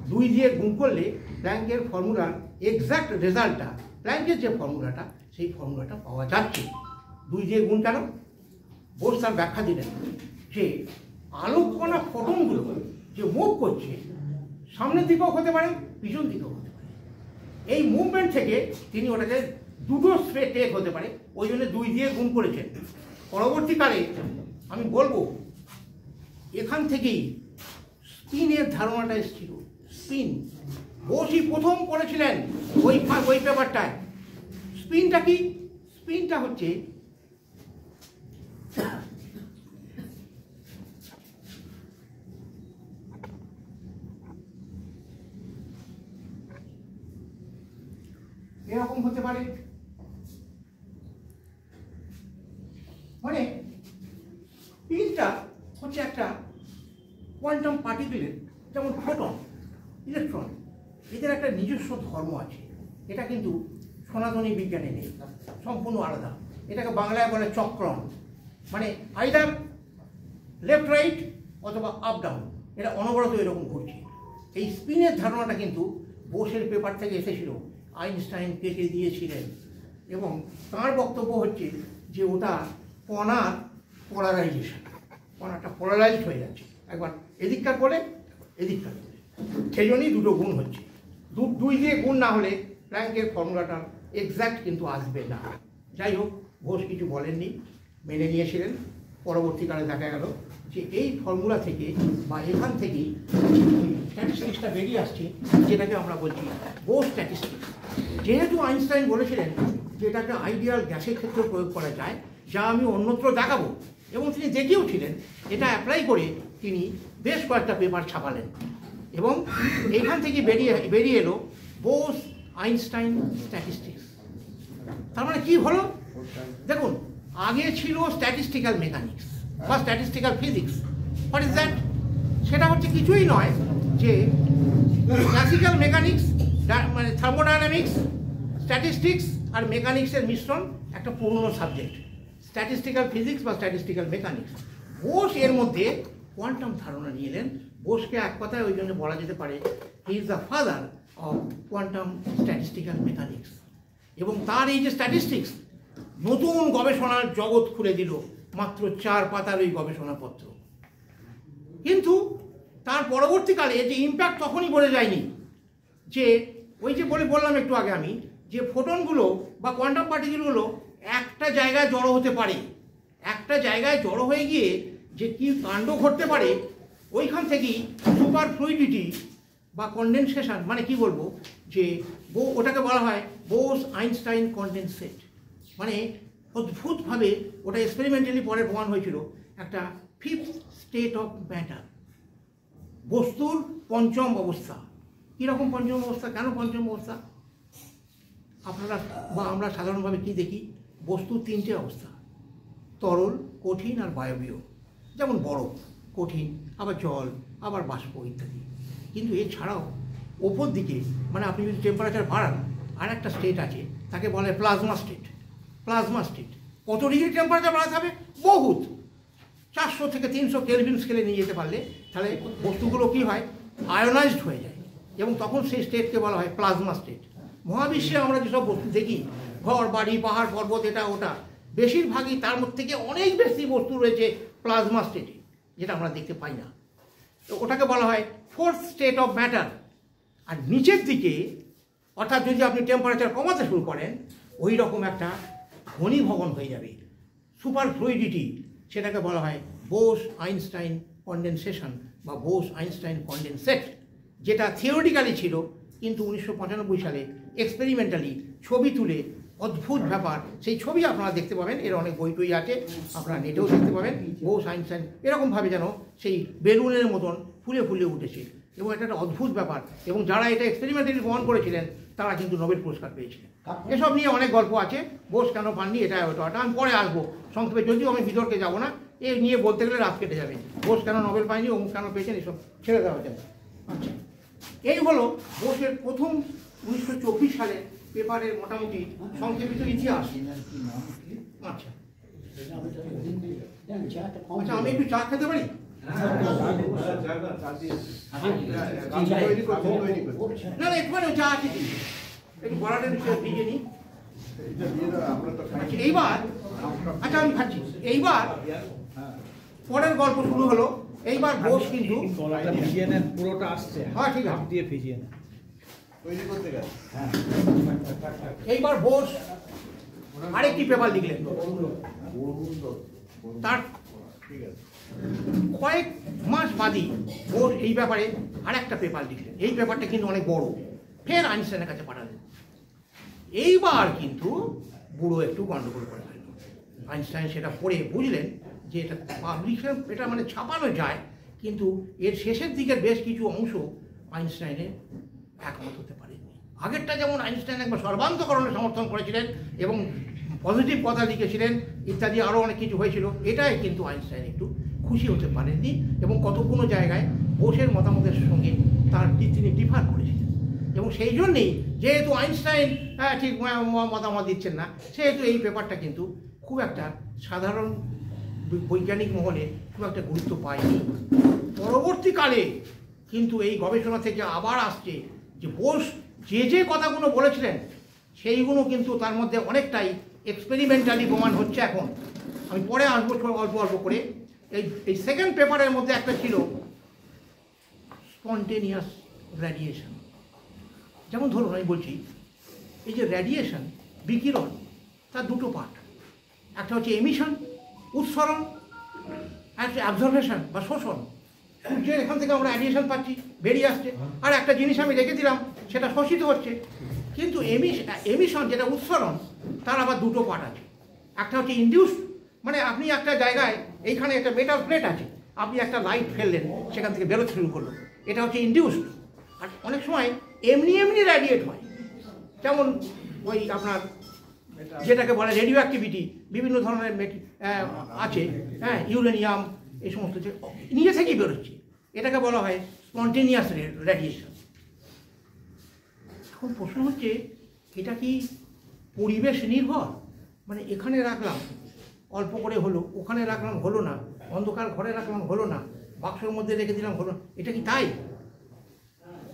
2 দিয়ে গুণ করলে প্ল্যাঙ্কের ফর্মুলার এক্সাক্ট রেজাল্টটা, প্ল্যাঙ্কের যে ফর্মুলাটা, সেই ফর্মুলাটা পাওয়া যাচ্ছে। 2 দিয়ে গুণ কেন? বোস তার ব্যাখ্যা দিলেন যে আলোক কণা ফোটনগুলো যে মুভ করছে, সামনের দিকেও হতে পারে, পিছন দিকেও হতে পারে। এই মুভমেন্ট থেকে তিনি ওটাকে দুটো স্টেট হতে পারে, ওই জন্য 2 দিয়ে গুণ করেছেন। পরবর্তীকালে আমি বলবো এখান থেকেই স্পিনের ধারণাটা এসেছিল। স্পিন বোসই প্রথম করেছিলেন ওই পেপারটায়। স্পিনটা কি? স্পিনটা হচ্ছে এরকম হতে পারে, মানে স্পিনটা হচ্ছে একটা কোয়ান্টাম পার্টিকেলের, যেমন ফোটন, ইলেকট্রন, এদের একটা নিজস্ব ধর্ম আছে। এটা কিন্তু সনাতনী বিজ্ঞানে নেই, সম্পূর্ণ আলাদা। এটাকে বাংলায় বলে চক্রন, মানে আইদার লেফট রাইট অথবা আপ ডাউন, এটা অনবরত এরকম ঘুরছে। এই স্পিনের ধারণাটা কিন্তু বোসের পেপার থেকে এসেছিল, আইনস্টাইন কেটে দিয়েছিলেন। এবং তাঁর বক্তব্য হচ্ছে যে ওটা কণার পোলারাইজেশন, কণাটা পোলারাইজড হয়ে যাচ্ছে, একবার এদিককার করে এদিককার করে, সেই জন্যই দুটো গুণ হচ্ছে। দুই দিয়ে গুণ না হলে প্ল্যাঙ্কের ফর্মুলাটা এক্স্যাক্ট কিন্তু আসবে না। যাই হোক, বোস কিছু বলেননি, মেনে নিয়েছিলেন। পরবর্তীকালে দেখা গেল যে এই ফর্মুলা থেকে বা এখান থেকেই স্ট্যাটিস্টিক্সটা বেরিয়ে আসছে, যেটাকে আমরা বলছি বোস স্ট্যাটিস্টিক্স। যেহেতু আইনস্টাইন বলেছিলেন যে এটাকে আইডিয়াল গ্যাসের ক্ষেত্রে প্রয়োগ করা যায়, যা আমি অন্যত্র দেখাবো, এবং তিনি দেখিয়েওছিলেন। এটা অ্যাপ্লাই করে তিনি বেশ কয়েকটা পেপার ছাপালেন, এবং এখান থেকে বেরিয়ে এলো বোস আইনস্টাইন স্ট্যাটিস্টিক্স। তার মানে কি হলো দেখুন, আগে ছিল স্ট্যাটিস্টিক্যাল মেকানিক্স বা statistical physics. What is that? সেটা হচ্ছে কিছুই নয় যে ক্লাসিক্যাল মেকানিক্স, মানে থার্মোডাইনামিক্স, স্ট্যাটিস্টিক্স আর মেকানিক্সের মিশ্রণ, একটা পুরনো সাবজেক্ট স্ট্যাটিস্টিক্যাল ফিজিক্স বা স্ট্যাটিস্টিক্যাল মেকানিক্স। বোস এর মধ্যে কোয়ান্টাম ধারণা নিয়ে এলেন। বোসকে এক কথায় ওই জন্য বলা যেতে পারে he is the father of quantum statistical mechanics. এবং তার এই যে স্ট্যাটিস্টিক্স নতুন গবেষণার জগৎ খুলে দিল, মাত্র 4 পাতার ওই গবেষণাপত্র। কিন্তু তার পরবর্তীকালে যে ইম্প্যাক্ট তখনই বলে যায়নি, যে ওই যে বললাম একটু আগে আমি, যে ফোটনগুলো বা কোয়ান্টাম পার্টিকেলগুলো একটা জায়গায় জড়ো হতে পারে, একটা জায়গায় জড়ো হয়ে গিয়ে যে কি কাণ্ড ঘটতে পারে, ওইখান থেকেই সুপার ফ্লুইডিটি বা কনডেনসেশন, মানে কি বলবো, যে ওটাকে বলা হয় বোস আইনস্টাইন কনডেনসেট। মানে অদ্ভুতভাবে ওটা এক্সপেরিমেন্টালি পরে প্রমাণ হয়েছিল একটা 5th স্টেট অফ ম্যাটার, বস্তুর পঞ্চম অবস্থা। কীরকম পঞ্চম অবস্থা? কেন পঞ্চম অবস্থা? আপনারা বা আমরা সাধারণভাবে কি দেখি, বস্তুর 3টে অবস্থা, তরল, কঠিন আর বায়বীয়। যেমন বরফ কঠিন, আবার জল, আবার বাষ্প ইত্যাদি। কিন্তু এছাড়াও ওপর দিকে, মানে আপনি যদি টেম্পারেচার বাড়ান, আর একটা স্টেট আছে, তাকে বলে প্লাজমা স্টেট। প্লাজমা স্টেট কত ডিগ্রি টেম্পারেচার বাড়াতে হবে? বহুত, 400 থেকে 300 কেলভিন স্কেলে নিয়ে যেতে পারলে তাহলে বস্তুগুলো কি হয়, আয়োনাইজড হয়ে যায়, এবং তখন সেই স্টেটকে বলা হয় প্লাজমা স্টেট। মহাবিশ্বে আমরা যেসব বস্তু দেখি, ঘর বাড়ি পাহাড় পর্বত এটা ওটা, বেশিরভাগই তার মধ্যে থেকে অনেক বেশি বস্তু রয়েছে প্লাজমা স্টেটে, যেটা আমরা দেখতে পাই না। তো ওটাকে বলা হয় 4th স্টেট অফ ম্যাটার। আর নিচের দিকে, অর্থাৎ যদি আপনি টেম্পারেচার কমাতে শুরু করেন, ওই রকম একটা ঘনীভবন হয়ে যাবে, সুপার ফ্লুইডিটি, সেটাকে বলা হয় বোস আইনস্টাইন কনডেনসেশন বা বোস আইনস্টাইন কনডেনসেট, যেটা থিওরিটিক্যালি ছিল, কিন্তু 1995 সালে এক্সপেরিমেন্টালি ছবি তুলে অদ্ভুত ব্যাপার, সেই ছবি আপনারা দেখতে পাবেন। এর অনেক বই টই আছে, আপনারা নেটেও দেখতে পাবেন। বোস আইনস্টাইন এরকমভাবে যেন সেই বেলুনের মতন ফুলে ফুলে উঠেছে, এবং এটা একটা অদ্ভুত ব্যাপার। এবং যারা এটা এক্সপেরিমেন্টালি প্রমাণ করেছিলেন তারা কিন্তু নোবেল পুরস্কার পেয়েছিলেন। এসব নিয়ে অনেক গল্প আছে, বোস কেন পাননি, এটা ওটা আমি পরে আসবো সংক্ষেপে, যদিও আমি বিতর্কে যাবো না। এ নিয়ে বলতে গেলে রাত কেটে যাবে। বোস কেন নোবেল পায়নি, অমুক কেন পেয়েছেন, এসব ছেড়ে দেওয়া যায়। আচ্ছা, এই হলো বোসের প্রথম 1924 সালে পেপারের মোটামুটি সংক্ষেপিত ইতিহাস। আচ্ছা আচ্ছা, আমি একটু চা খেতে পারি? না না, একটু চা আছে, একটু বড়াটা ভিজে নিই। আচ্ছা এইবার, আচ্ছা আমি খাচ্ছি। এইবার পরের গল্প শুরু হলো। এইবার বোস কিন্তু পুরোটা আসছে, হ্যাঁ ঠিক আছে, দিয়ে ভিজিয়ে নেন। এইবার বোস আরেকটি পেপার লিখলেন। তার কয়েক মাস বাদই বোস এই ব্যাপারে আর একটা পেপার লিখলেন। এই পেপারটা কিন্তু অনেক বড়, ফের আইনস্টাইনের কাছে পাঠালেন। এইবার কিন্তু বুড়ো একটু গন্ডগোল করে ফেলল। আইনস্টাইন সেটা পড়ে বুঝলেন যে এটা পাবলিশন, এটা মানে ছাপানো যায়, কিন্তু এর শেষের দিকের বেশ কিছু অংশ আইনস্টাইনের একমত হতে পারেনি। আগেরটা যেমন আইনস্টাইন একবার সর্বান্তকরণে সমর্থন করেছিলেন এবং পজিটিভ কথা লিখেছিলেন ইত্যাদি, আরও অনেক কিছু হয়েছিল, এটাই কিন্তু আইনস্টাইন একটু খুশি হতে পারেননি এবং কতগুলো জায়গায় বোসের মতামতের সঙ্গে তিনি ডিফার করেছিলেন। এবং সেই জন্যেই যেহেতু আইনস্টাইন ঠিক মতামত দিচ্ছেন না, সেহেতু এই পেপারটা কিন্তু খুব একটা সাধারণ বৈজ্ঞানিক মহলে খুব একটা গুরুত্ব পায়নি। পরবর্তীকালে কিন্তু এই গবেষণা থেকে আবার আসছে যে বোস যে কথাগুলো বলেছিলেন সেইগুলো কিন্তু তার মধ্যে অনেকটাই এক্সপেরিমেন্টালি প্রমাণ হচ্ছে এখন। আমি পরে আসবো অল্প অল্প করে। এই সেকেন্ড পেপারের মধ্যে একটা ছিল স্পন্টেনিয়াস রেডিয়েশন। যেমন ধরুন আমি বলছি, এই যে রেডিয়েশন, বিকিরণ, তার দুটো পার্ট। একটা হচ্ছে এমিশন, উৎসরণ, একটা অ্যাবজর্বেশন বা শোষণ। সূর্যের এখান থেকে আমরা রেডিয়েশন পাচ্ছি, বেরিয়ে আসছে, আর একটা জিনিস আমি রেখে দিলাম, সেটা শোষিত হচ্ছে। কিন্তু এমিশন যেটা উৎসরণ, তার আবার দুটো পার্ট আছে। একটা হচ্ছে ইনডিউসড, মানে আপনি একটা জায়গায়, এইখানে একটা মেটাল প্লেট আছে, আপনি একটা লাইট ফেললেন, সেখান থেকে বেরোতে শুরু করলো, এটা হচ্ছে ইনডিউসড। আর অনেক সময় এমনি রেডিয়েট হয়, যেমন ওই আপনার যেটাকে বলে রেডিও অ্যাক্টিভিটি, বিভিন্ন ধরনের আছে, হ্যাঁ, ইউরেনিয়াম, এই সমস্ত যে নিজে থেকেই বেরোচ্ছে, এটাকে বলা হয় স্পন্টেনিয়াস রেডিয়েশন। এখন প্রশ্ন হচ্ছে, এটা কি পরিবেশ নির্ভর? মানে এখানে রাখলাম অল্প করে হলো, ওখানে রাখলাম হলো না, অন্ধকার ঘরে রাখলাম হলো না, বাক্সের মধ্যে রেখে দিলাম হলো, এটা কি তাই?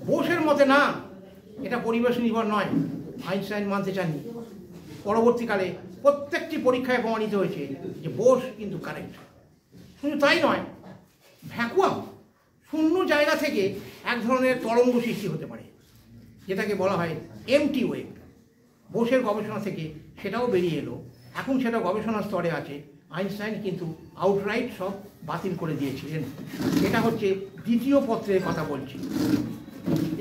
বোসের মতে না, এটা পরিবেশ নির্ভর নয়। আইনস্টাইন মানতে চাননি। পরবর্তীকালে প্রত্যেকটি পরীক্ষায় প্রমাণিত হয়েছে যে বোস কিন্তু কারেক্ট। শুধু তাই নয়, ভ্যাকুয়াম, শূন্য জায়গা থেকে এক ধরনের তরঙ্গ সৃষ্টি হতে পারে, যেটাকে বলা হয় এমটি ওয়েভ। বোসের গবেষণা থেকে সেটাও বেরিয়ে এলো, এখন সেটা গবেষণার স্তরে আছে। আইনস্টাইন কিন্তু আউটরাইট সব বাতিল করে দিয়েছিলেন। এটা হচ্ছে দ্বিতীয় পত্রের কথা বলছি।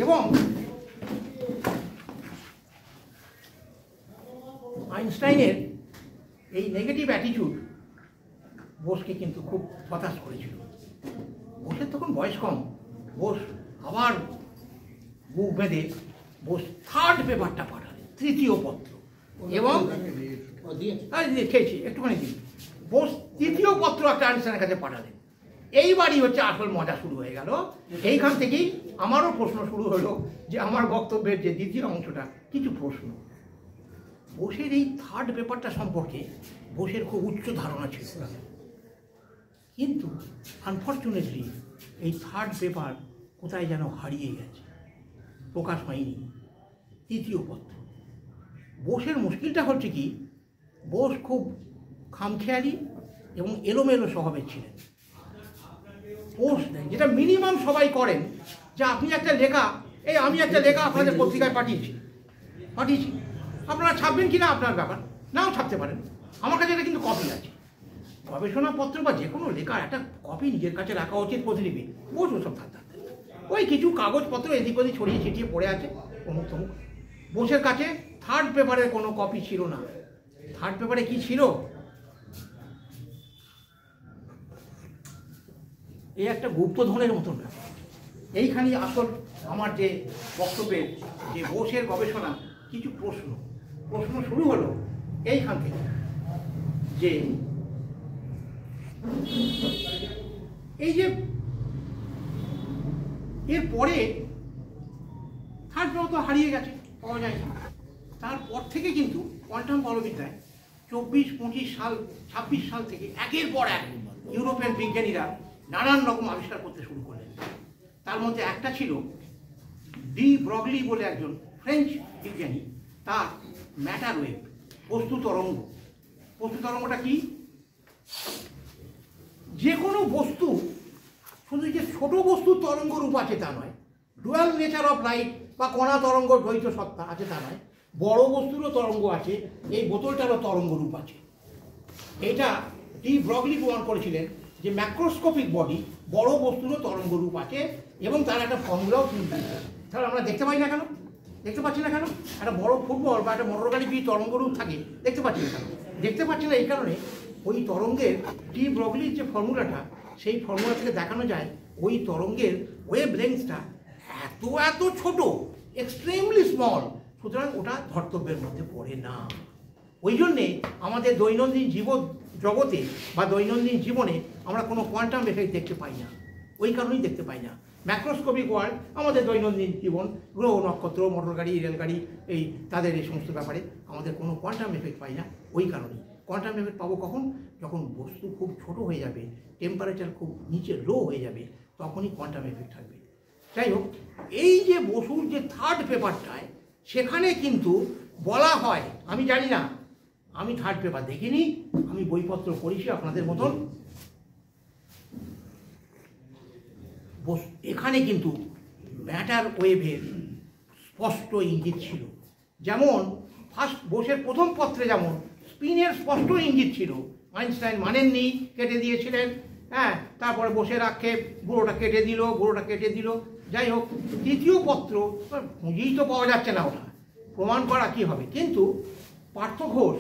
এবং আইনস্টাইনের এই নেগেটিভ অ্যাটিটিউড বোসকে কিন্তু খুব হতাশ করেছিল। বোসের তখন বয়স কম। বোস আবার বুক বেঁধে বোস থার্ড পেপারটা পাঠালেন, তৃতীয় পত্র। এবং খেয়েছি একটুখানি দিন। বোস তৃতীয় পত্র একটা আইনস্টাইনের কাছে পাঠালেন। এইবারই হচ্ছে আসল মজা শুরু হয়ে গেল। এইখান থেকেই আমারও প্রশ্ন শুরু হলো, যে আমার বক্তব্যের যে দ্বিতীয় অংশটা, কিছু প্রশ্ন। বোসের এই থার্ড পেপারটা সম্পর্কে বোসের খুব উচ্চ ধারণা ছিল, কিন্তু আনফর্চুনেটলি এই থার্ড পেপার কোথায় যেন হারিয়ে গেছে, প্রকাশ হয়নি। তৃতীয় পত্র। বোসের মুশকিলটা হচ্ছে কি, বোস খুব খামখেয়ালি এবং এলোমেলো স্বভাবের ছিলেন। পোস্ট দেয়, যেটা মিনিমাম সবাই করেন, যে আপনি একটা লেখা, আমি একটা লেখা আপনাদের পত্রিকায় পাঠিয়েছি, আপনারা ছাপবেন কি না আপনার ব্যাপার, নাও ছাপতে পারেন, আমার কাছে এটা কিন্তু কপি আছে। গবেষণাপত্র বা যে কোনো লেখার একটা কপি নিজের কাছে রাখা উচিত, প্রতিলিপি। বোস ওসব থাকতে ওই কিছু কাগজপত্র এদিক ওদিক ছড়িয়ে ছিটিয়ে পড়ে আছে অমুক তমুক। বোসের কাছে থার্ড পেপারের কোনো কপি ছিল না। থার্ড পেপারে কি ছিল, এই একটা গুপ্তধনের মতন ব্যাপার। এইখানেই আসল আমার যে বক্তব্যের, যে বোসের গবেষণা, কিছু প্রশ্ন শুরু হলো এইখান থেকে, যে এই যে এরপরে থার্ড পেপার তো হারিয়ে গেছে, পাওয়া যায় না। তারপর থেকে কিন্তু কোয়ান্টাম বলবিদ্যায় 24-25 সাল 26 সাল থেকে একের পর এক ইউরোপিয়ান বিজ্ঞানীরা নানান রকম আবিষ্কার করতে শুরু করলেন। তার মধ্যে একটা ছিল ডি ব্রগলি বলে একজন ফ্রেঞ্চ বিজ্ঞানী, তার ম্যাটার ওয়েভ, বস্তু তরঙ্গ। বস্তু তরঙ্গটা কি, যে কোনো বস্তু শুধু যে ছোট বস্তুর তরঙ্গ রূপ আছে তা নয়, ডুয়াল নেচার অফ লাইট বা কণা তরঙ্গ দ্বৈত সত্তা আছে তা নয়, বড় বস্তুরও তরঙ্গ আছে, এই বোতলটারও তরঙ্গ রূপ আছে। এটা ডি ব্রগলি প্রমাণ করেছিলেন যে ম্যাক্রোস্কোপিক বডি, বড় বস্তুরও তরঙ্গ রূপ আছে এবং তার একটা ফর্মুলাও কিন্তু তাহলে আমরা দেখতে পাই না কেন? দেখতে পাচ্ছি না কেন? একটা বড় ফুটবল বা একটা মোটর গাড়ি যদি তরঙ্গ রূপ থাকে দেখতে পাচ্ছি না কেন? দেখতে পাচ্ছি না এই কারণে ওই তরঙ্গের ডি ব্রগলির যে ফর্মুলাটা, সেই ফর্মুলা থেকে দেখানো যায় ওই তরঙ্গের ওয়েভ লেন্থটা এত এত ছোট, এক্সট্রিমলি স্মল, সুতরাং ওটা ধর্তব্যের মধ্যে পড়ে না। ওই জন্যে আমাদের দৈনন্দিন জগতে বা দৈনন্দিন জীবনে আমরা কোনো কোয়ান্টাম এফেক্ট দেখতে পাই না, ওই কারণেই দেখতে পাই না। ম্যাক্রোস্কোপিক ওয়ার্ল্ড আমাদের দৈনন্দিন জীবন, গ্রহ নক্ষত্র, মোটর গাড়ি, রেলগাড়ি, এই তাদের এই সমস্ত ব্যাপারে আমাদের কোনো কোয়ান্টাম এফেক্ট পাই না। ওই কারণেই কোয়ান্টাম এফেক্ট পাবো কখন? যখন বস্তু খুব ছোট হয়ে যাবে, টেম্পারেচার খুব নিচে লো হয়ে যাবে, তখনই কোয়ান্টাম এফেক্ট থাকবে। যাই হোক, এই যে বসুর যে থার্ড পেপারটায়, সেখানে কিন্তু বলা হয়, আমি জানি না, আমি থার্ড পেপার দেখিনি, আমি বইপত্র পড়িছি আপনাদের মতন, এখানে কিন্তু ম্যাটার ওয়েভের স্পষ্ট ইঙ্গিত ছিল। যেমন ফার্স্ট বোসের প্রথম পত্রে যেমন স্পিনের স্পষ্ট ইঙ্গিত ছিল, আইনস্টাইন মানেননি, কেটে দিয়েছিলেন, হ্যাঁ, তারপরে বোসের আক্ষেপ, বুড়োটা কেটে দিল। যাই হোক, তৃতীয় পত্র খুঁজেই তো পাওয়া যাচ্ছে না, ওটা প্রমাণ করা কি হবে? কিন্তু পার্থ ঘোষ,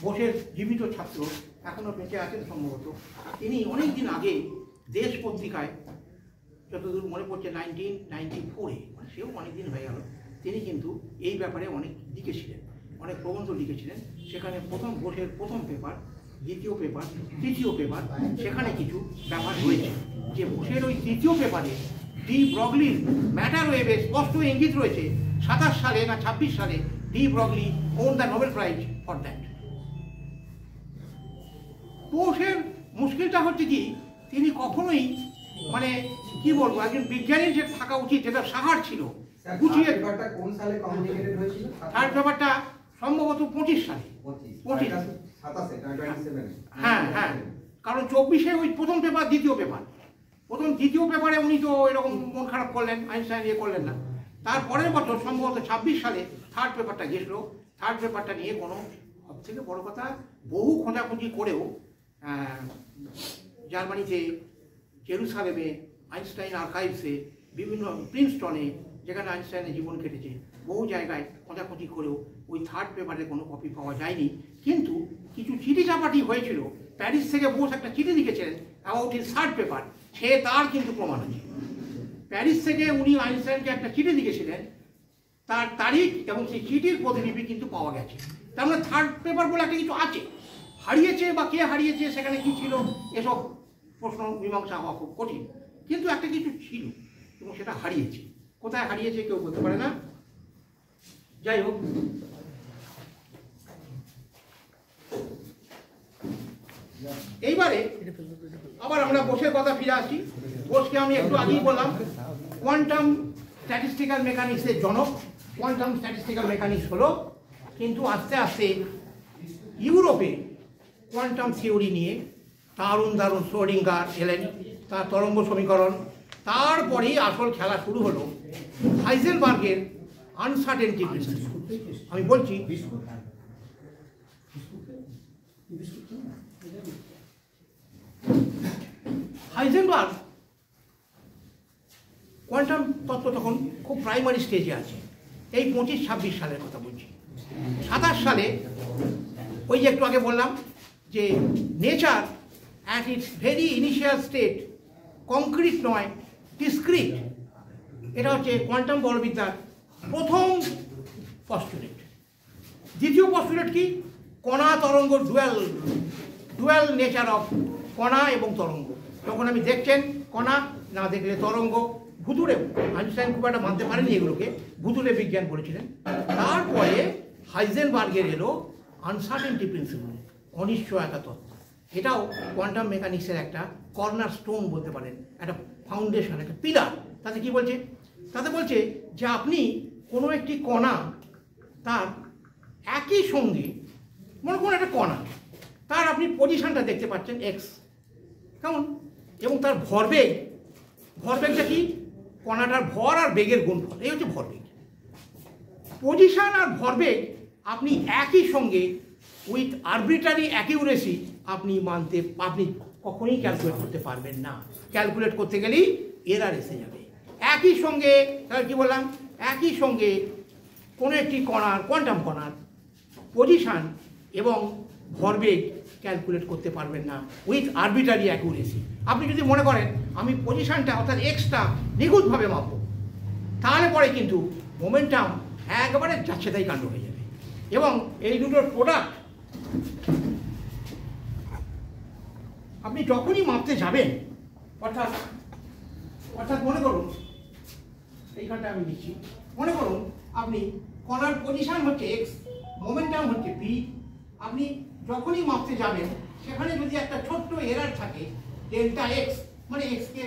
বোসের জীবিত ছাত্র, এখনও বেঁচে আছেন সম্ভবত, তিনি অনেক দিন আগে দেশ পত্রিকায়, যতদূর মনে পড়ছে 1994-এ, মানে সেও অনেক দিন হয়ে গেল, তিনি কিন্তু এই ব্যাপারে অনেক লিখেছিলেন, অনেক প্রবন্ধ লিখেছিলেন। সেখানে বোসের প্রথম পেপার, দ্বিতীয় পেপার, তৃতীয় পেপার, সেখানে কিছু ব্যাপার রয়েছে যে বোসের ওই তৃতীয় পেপারে ডি ব্রগলির ম্যাটার ওয়েভে স্পষ্ট ইঙ্গিত রয়েছে। 27 সালে না 26 সালে de Broglie on the Nobel prize for that. বোসের মুশকিলটা হচ্ছে কি, তিনি কখনোই, মানে কি বলবো, একজন বিজ্ঞানীর যে থাকা উচিত, যেটা সাহার ছিল, গুছিয়ে। কোন সালে কমিউনিকেটেড হয়েছিল? থার্ড পেপারটা সম্ভবত 25 সালে, 27 হ্যাঁ হ্যাঁ, কারণ 24-এ ওই প্রথম পেপার, দ্বিতীয় পেপারে উনি তো এরকম মন খারাপ করলেন, আইনস্টাইন ইয়ে করলেন না। তারপরের বছর সম্ভবত 26 সালে থার্ড পেপারটা গেছিল। থার্ড পেপারটা নিয়ে কোনো, সব থেকে বড় কথা, বহু খোঁজাখুঁজি করেও জার্মানিতে, জেরুসালেমে, আইনস্টাইন আর্কাইভসে, বিভিন্ন প্রিন্সটনে, যেখানে আইনস্টাইনের জীবন কেটেছে, বহু জায়গায় খোঁজাখুঁজি করেও ওই থার্ড পেপারে কোনো কপি পাওয়া যায়নি। কিন্তু কিছু চিঠি চাপাটি হয়েছিল, প্যারিস থেকে বোস একটা চিঠি লিখেছিলেন অ্যাবাউট হিজ থার্ড পেপার, সে তার কিন্তু প্রমাণ আছে। প্যারিস থেকে উনি আইনস্টাইনকে একটা চিঠি লিখেছিলেন, তার তারিখ এবং সেই চিঠির প্রতিলিপি কিন্তু পাওয়া গেছে। তার মানে থার্ড পেপার বলে একটা কিছু আছে। হারিয়েছে বা কে হারিয়েছে, সেখানে কি ছিল, এসব প্রশ্ন মীমাংসা হওয়া খুব কঠিন। কিন্তু একটা কিছু ছিল এবং সেটা হারিয়েছে। কোথায় হারিয়েছে কেউ বলতে পারে না। যাই হোক, এইবারে আবার আমরা বোসের কথা ফিরে আসি। বোসকে আমি একটু আগেই বললাম কোয়ান্টাম স্ট্যাটিস্টিক্যাল মেকানিক্সের জনক। কোয়ান্টাম স্ট্যাটিস্টিক্যাল মেকানিক্স হলো, কিন্তু আস্তে আস্তে ইউরোপে কোয়ান্টাম থিওরি নিয়ে দারুণ শ্রোডিঙ্গার এলেন, তার তরঙ্গ সমীকরণ। তারপরেই আসল খেলা শুরু হলো হাইজেনবার্গের আনসার্টেনটি প্রিন্সিপল। আমি বলছি, হাইজেনবার্গ কোয়ান্টাম তত্ত্ব তখন খুব প্রাইমারি স্টেজে আছে, এই 25-26 সালের কথা বলছি। 27 সালে ওই যে একটু আগে বললাম যে nature at it's very initial state, concrete নয়, ডিসক্রিট, এটা হচ্ছে কোয়ান্টাম বলবিদ্যার প্রথম পস্টুলেট। দ্বিতীয় পস্টুলেট কি? কণা তরঙ্গ ডুয়াল নেচার অফ কণা এবং তরঙ্গ। তখন আমি দেখছেন কণা, না দেখলে তরঙ্গ। ভুতুড়ে আইনস্টাইন খুব একটা মানতে পারেনি এগুলোকে, ভুতুড়ে বিজ্ঞান করেছিলেন। তারপরে হাইজেনবার্গের এলো আনসার্টেনটি প্রিন্সিপল, অনিশ্চয়তা তত্ত্ব। এটাও কোয়ান্টাম মেকানিক্সের একটা কর্নার স্টোন বলতে পারেন, একটা ফাউন্ডেশন, একটা পিলার। তাতে কি বলছে? তাতে বলছে যে আপনি কোনো একটি কণা, তার একই সঙ্গে, মনে করুন একটা কণা, তার আপনি পজিশনটা দেখতে পাচ্ছেন এক্স, কেমন, এবং তার ভরবেগটা কি? কণাটার ভর আর বেগের গুণফল, এই হচ্ছে ভরবেগ। পজিশন আর ভরবেগ আপনি একই সঙ্গে উইথ আরবিট্রারি অ্যাকিউরেসি আপনি কখনোই ক্যালকুলেট করতে পারবেন না। ক্যালকুলেট করতে গেলেই এরার এসে যাবে। একই সঙ্গে তাহলে কী বললাম, একই সঙ্গে কোনো একটি কণার, কোয়ান্টাম কণার পজিশান এবং ভরবেগ ক্যালকুলেট করতে পারবেন না উইথ আরবিটারি অ্যাকুরেসি। আপনি যদি মনে করেন আমি পজিশানটা অর্থাৎ এক্সটা নিখুঁতভাবে মাপব, তাহলে পরে কিন্তু মোমেন্টাম একবারে যাচ্ছে তাই কাণ্ড হয়ে যাবে। এবং এই দুটোর প্রোডাক্ট আপনি যখনই মাপতে যাবেন, অর্থাৎ মনে করুন এইখানটা আমি দিচ্ছি, মনে করুন আপনি কণার পজিশন হচ্ছে এক্স, মোমেন্টাম হচ্ছে পি, আপনি যখনই মাপতে যাবেন সেখানে যদি একটা ছোট্ট এরার থাকে ডেল্টা এক্স, মানে এক্সকে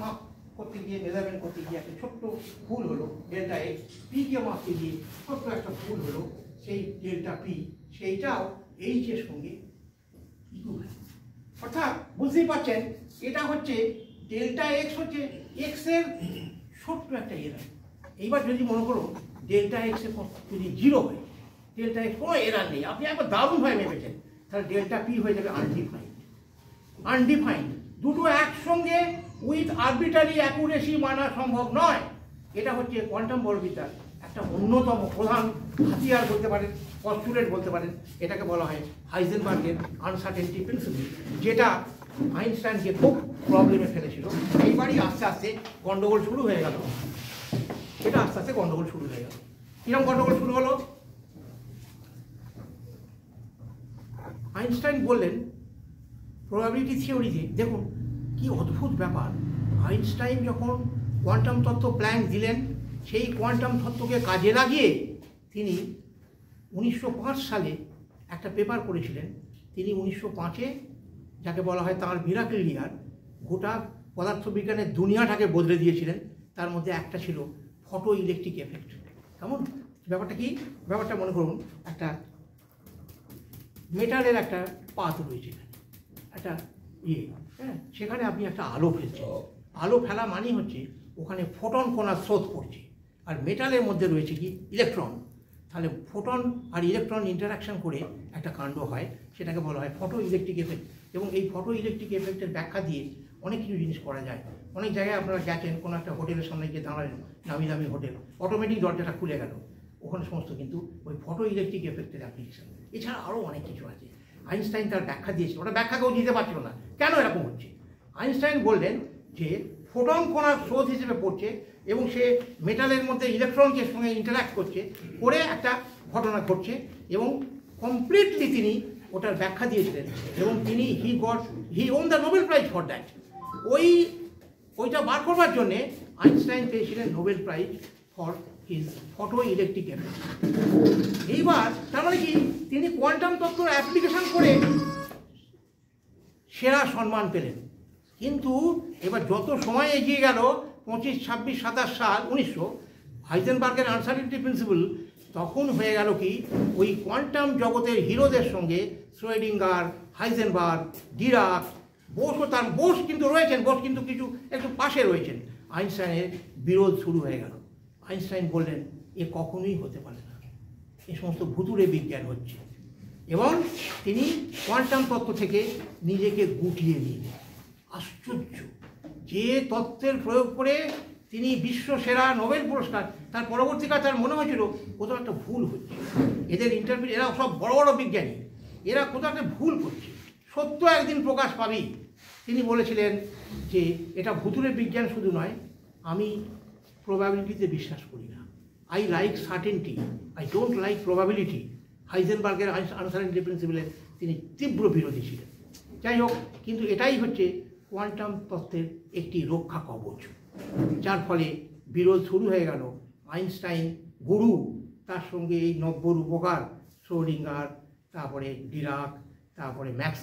মাপ করতে গিয়ে মেজারমেন্ট করতে গিয়ে একটা ছোট্ট ভুল হলো ডেল্টা এক্স, পিকে মাপতে গিয়ে ছোট্ট একটা ভুল হলো সেই ডেল্টা পি, সেইটাও এইচের সঙ্গে ইকুইভ্যালেন্ট। অর্থাৎ বুঝতেই পারছেন এটা হচ্ছে ডেল্টা এক্স হচ্ছে এক্সের ছোট্ট একটা এরার। এইবার যদি মনে করুন ডেল্টা এক্সের যদি 0 হয়, ডেল্টা এক্স কোনো এরার নেই, আপনি একবার দারুণভাবে মেপেছেন, তাহলে ডেল্টা পি হয়ে যাবে আনডিফাইন্ড। দুটো একসঙ্গে উইথ আরবিটারি অ্যাকুরেসি মানা সম্ভব নয়। এটা হচ্ছে কোয়ান্টাম বলবিদ্যার একটা অন্যতম প্রধান হাতিয়ার বলতে পারেন, পস্টুলেট বলতে পারেন। এটাকে বলা হয় হাইজেনবার্গের আনসার্টেনটি প্রিন্সিপল, যেটা আইনস্টাইনকে খুব প্রবলেমে ফেলেছিল। এইবারই আস্তে আস্তে গন্ডগোল শুরু হয়ে গেল। এটা আস্তে আস্তে গন্ডগোল শুরু হয়ে গেল। কিরকম গন্ডগোল শুরু হলো? আইনস্টাইন বললেন প্রবাবিলিটি থিওরিতে, দেখুন কি অদ্ভুত ব্যাপার, আইনস্টাইন যখন কোয়ান্টাম তত্ত্ব প্ল্যাঙ্ক দিলেন, সেই কোয়ান্টাম তত্ত্বকে কাজে লাগিয়ে তিনি 1905 সালে একটা পেপার করেছিলেন। তিনি 1905-এ যাকে বলা হয় তাঁর মিরাকেল ইয়ার, গোটা পদার্থবিজ্ঞানের দুনিয়াটাকে বদলে দিয়েছিলেন। তার মধ্যে একটা ছিল ফটো ইলেকট্রিক এফেক্ট। কেমন ব্যাপারটা কি? ব্যাপারটা মনে করুন একটা মেটালের একটা পাত রয়েছে, একটা হ্যাঁ, সেখানে আপনি একটা আলো ফেলছেন। আলো ফেলা মানেই হচ্ছে ওখানে ফোটন কণা স্রোত পড়ছে, আর মেটালের মধ্যে রয়েছে কি ইলেকট্রন। তাহলে ফোটন আর ইলেকট্রন ইন্টারাকশন করে একটা কাণ্ড হয়, সেটাকে বলা হয় ফটো ইলেকট্রিক এফেক্ট। এবং এই ফটো ইলেকট্রিক এফেক্টের ব্যাখ্যা দিয়ে অনেক কিছু জিনিস করা যায়। অনেক জায়গায় আপনারা গেছেন, কোনো একটা হোটেলের সামনে গিয়ে দাঁড়ালেন, নামি দামি হোটেল, অটোমেটিক দরজাটা খুলে গেল, ওখানে সমস্ত কিন্তু ওই ফটো ইলেকট্রিক এফেক্টের অ্যাপ্লিকেশন। এছাড়া আরও অনেক কিছু আছে। আইনস্টাইন তার ব্যাখ্যা দিয়েছিল, ওটা ব্যাখ্যা কেউ দিতে পারছিল না কেন এরকম হচ্ছে। আইনস্টাইন বললেন যে ফোটন কণার স্রোত হিসেবে পড়ছে এবং সে মেটালের মধ্যে ইলেকট্রনকে সঙ্গে ইন্টারাক্ট করছে, করে একটা ঘটনা ঘটছে, এবং কমপ্লিটলি তিনি ওটার ব্যাখ্যা দিয়েছিলেন। এবং তিনি he won the Nobel prize for that. ওইটা বার করবার জন্যে আইনস্টাইন পেয়েছিলেন Nobel prize for his photo electric effect. এইবার তার মানে কি, তিনি কোয়ান্টাম তত্ত্বর অ্যাপ্লিকেশন করে সেরা সম্মান পেলেন। কিন্তু এবার যত সময় এগিয়ে গেল, 25, 26, 27 সাল 1900, হাইজেনবার্গের আনসার্টেনটি প্রিন্সিপল, তখন হয়ে গেল কি, ওই কোয়ান্টাম জগতের হিরোদের সঙ্গে শ্রোডিঙ্গার, হাইজেনবার্গ, ডিরাক, বোস কিন্তু রয়েছেন, বোস কিন্তু কিছু একটু পাশে রয়েছেন, আইনস্টাইনের বিরোধ শুরু হয়ে গেল। আইনস্টাইন বললেন এ কখনোই হতে পারে না, এ সমস্ত ভুতুড়ে বিজ্ঞান হচ্ছে। এবং তিনি কোয়ান্টাম তত্ত্ব থেকে নিজেকে গুটিয়ে নিলেন। আশ্চর্য, যে তত্ত্বের প্রয়োগ করে তিনি বিশ্বসেরা নোবেল পুরস্কার, তার পরবর্তীকালে তার মনে হয়েছিল কোথাও একটা ভুল হচ্ছে, এদের এরা সব বড় বড় বিজ্ঞানী, এরা কোথাও একটা ভুল করছে, সত্য একদিন প্রকাশ পাবেই। তিনি বলেছিলেন যে এটা ভুতুড়ে বিজ্ঞান শুধু নয়, আমি প্রবাবিলিটিতে বিশ্বাস করি না, I like certainty, I don't like probability. হাইজেনবার্গের আনসার্টেনটি প্রিন্সিপলের তিনি তীব্র বিরোধী ছিলেন। যাই হোক, কিন্তু এটাই হচ্ছে কোয়ান্টাম তত্ত্বের একটি রক্ষা কবচ, যার ফলে বিরোধ শুরু হয়ে গেল। আইনস্টাইন গুরু, তার সঙ্গে এই নব্য রূপকার শ্রোডিঙ্গার, তারপরে ডিরাক, তারপরে ম্যাক্স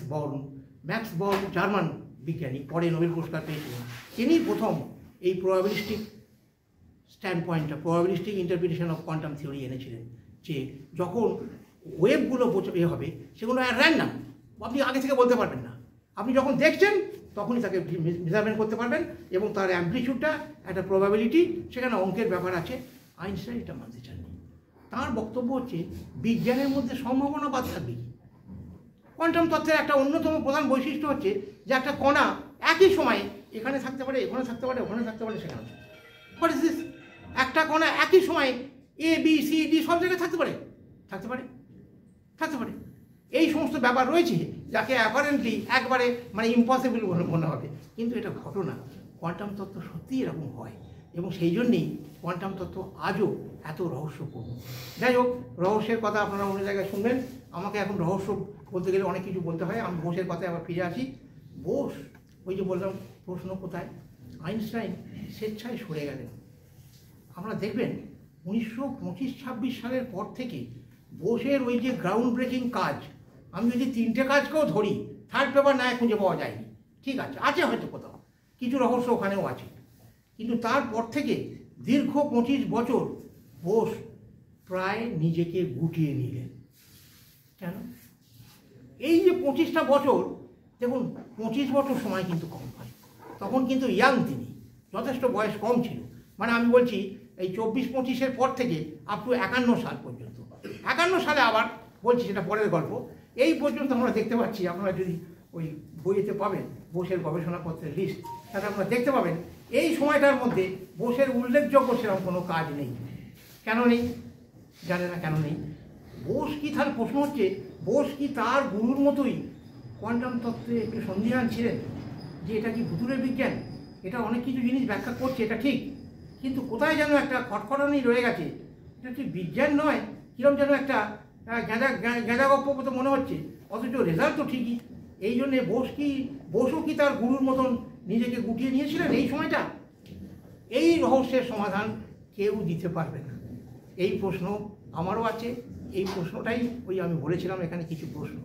বর্ন জার্মান বিজ্ঞানী, পরে নোবেল পুরস্কার পেয়েছিলেন। তিনি প্রথম এই প্রবাবিলিস্টিক স্ট্যান্ডপয়েন্টটা, probabilistic interpretation of quantum theory এনেছিলেন, যে যখন ওয়েভগুলো হবে সেগুলো র্যান্ডাম, আপনি আগে থেকে বলতে পারবেন না, আপনি যখন দেখছেন তখনই তাকে মেজারমেন্ট করতে পারবেন, এবং তার অ্যাম্প্লিটিউডটা একটা প্রবাবিলিটি, সেখানে অঙ্কের ব্যাপার আছে। আইনস্টাইন এটা মানতে চাননি। তাঁর বক্তব্য হচ্ছে বিজ্ঞানের মধ্যে সম্ভাবনাবাদ থাকবে কি, কোয়ান্টাম তত্ত্বের একটা অন্যতম প্রধান বৈশিষ্ট্য হচ্ছে যে একটা কণা একই সময়ে এখানে থাকতে পারে, এখানে থাকতে পারে, ওখানে থাকতে পারে, সেখানে থাকতে পারে। What is this? একটা কণা একই সময়ে এ বি সি ডি সব জায়গায় থাকতে পারে, থাকতে পারে, থাকতে পারে। এই সমস্ত ব্যাপার রয়েছে যাকে অ্যাপারেন্টলি একবারে মানে ইম্পসিবল বলে মনে হবে, কিন্তু এটা ঘটনা। কোয়ান্টাম তত্ত্ব সত্যিই এরকম হয় এবং সেই জন্যেই কোয়ান্টাম তত্ত্ব আজও এত রহস্যপূর্ণ। যাই হোক, রহস্যের কথা আপনারা অন্য জায়গায় শুনবেন। আমাকে এখন রহস্য বলতে গেলে অনেক কিছু বলতে হয়। আমি বোসের কথায় আবার ফিরে আসি। বোস, ওই যে বললাম প্রশ্ন কোথায়, আইনস্টাইন স্বেচ্ছায় সরে গেলেন। আপনারা দেখবেন 1925-26 সালের পর থেকে বোসের ওই যে গ্রাউন্ড ব্রেকিং কাজ, আমি যদি 3টে কাজকেও ধরি, থার্ড পেপার না খুঁজে পাওয়া যায়নি। ঠিক আছে, আছে হয়তো কোথাও কিছু রহস্য, ওখানেও আছে, কিন্তু তারপর থেকে দীর্ঘ 25 বছর বোস প্রায় নিজেকে গুটিয়ে নিলেন। কেন? এই যে 25টা বছর, দেখুন 25 বছর সময় কিন্তু কম হয়, তখন কিন্তু ইয়াং, তিনি যথেষ্ট বয়স কম ছিল। মানে আমি বলছি এই 24-25-এর পর থেকে আপ টু 51 সাল পর্যন্ত। 51 সালে আবার বলছি, সেটা পরের গল্প। এই পর্যন্ত আমরা দেখতে পাচ্ছি, আপনারা যদি ওই বইয়েতে পাবেন বোসের গবেষণাপত্রের লিস্ট, তাতে আপনারা দেখতে পাবেন এই সময়টার মধ্যে বোসের উল্লেখযোগ্য সেরকম কোনো কাজ নেই। কেন নেই জানে না, কেন নেই? বোস কি, তাহলে প্রশ্ন হচ্ছে, বোস কি তার গুরুর মতোই কোয়ান্টাম তত্ত্বে একটু সন্দিহান ছিলেন যে এটা কি ভুতুড়ে বিজ্ঞান, এটা অনেক কিছু জিনিস ব্যাখ্যা করছে, এটা ঠিক, কিন্তু কোথায় যেন একটা খটখটানি রয়ে গেছে, এটা ঠিক বিজ্ঞান নয়, কীরকম যেন একটা গাঁজা গপ্প মতো মনে হচ্ছে, অথচ রেজাল্ট তো ঠিকই। এই জন্যে বোসও কি তার গুরুর মতন নিজেকে গুটিয়ে নিয়েছিলেন এই সময়টা? এই রহস্যের সমাধান কেউ দিতে পারবে না। এই প্রশ্ন আমারও আছে। এই প্রশ্নটাই ওই আমি বলেছিলাম এখানে কিছু প্রশ্ন।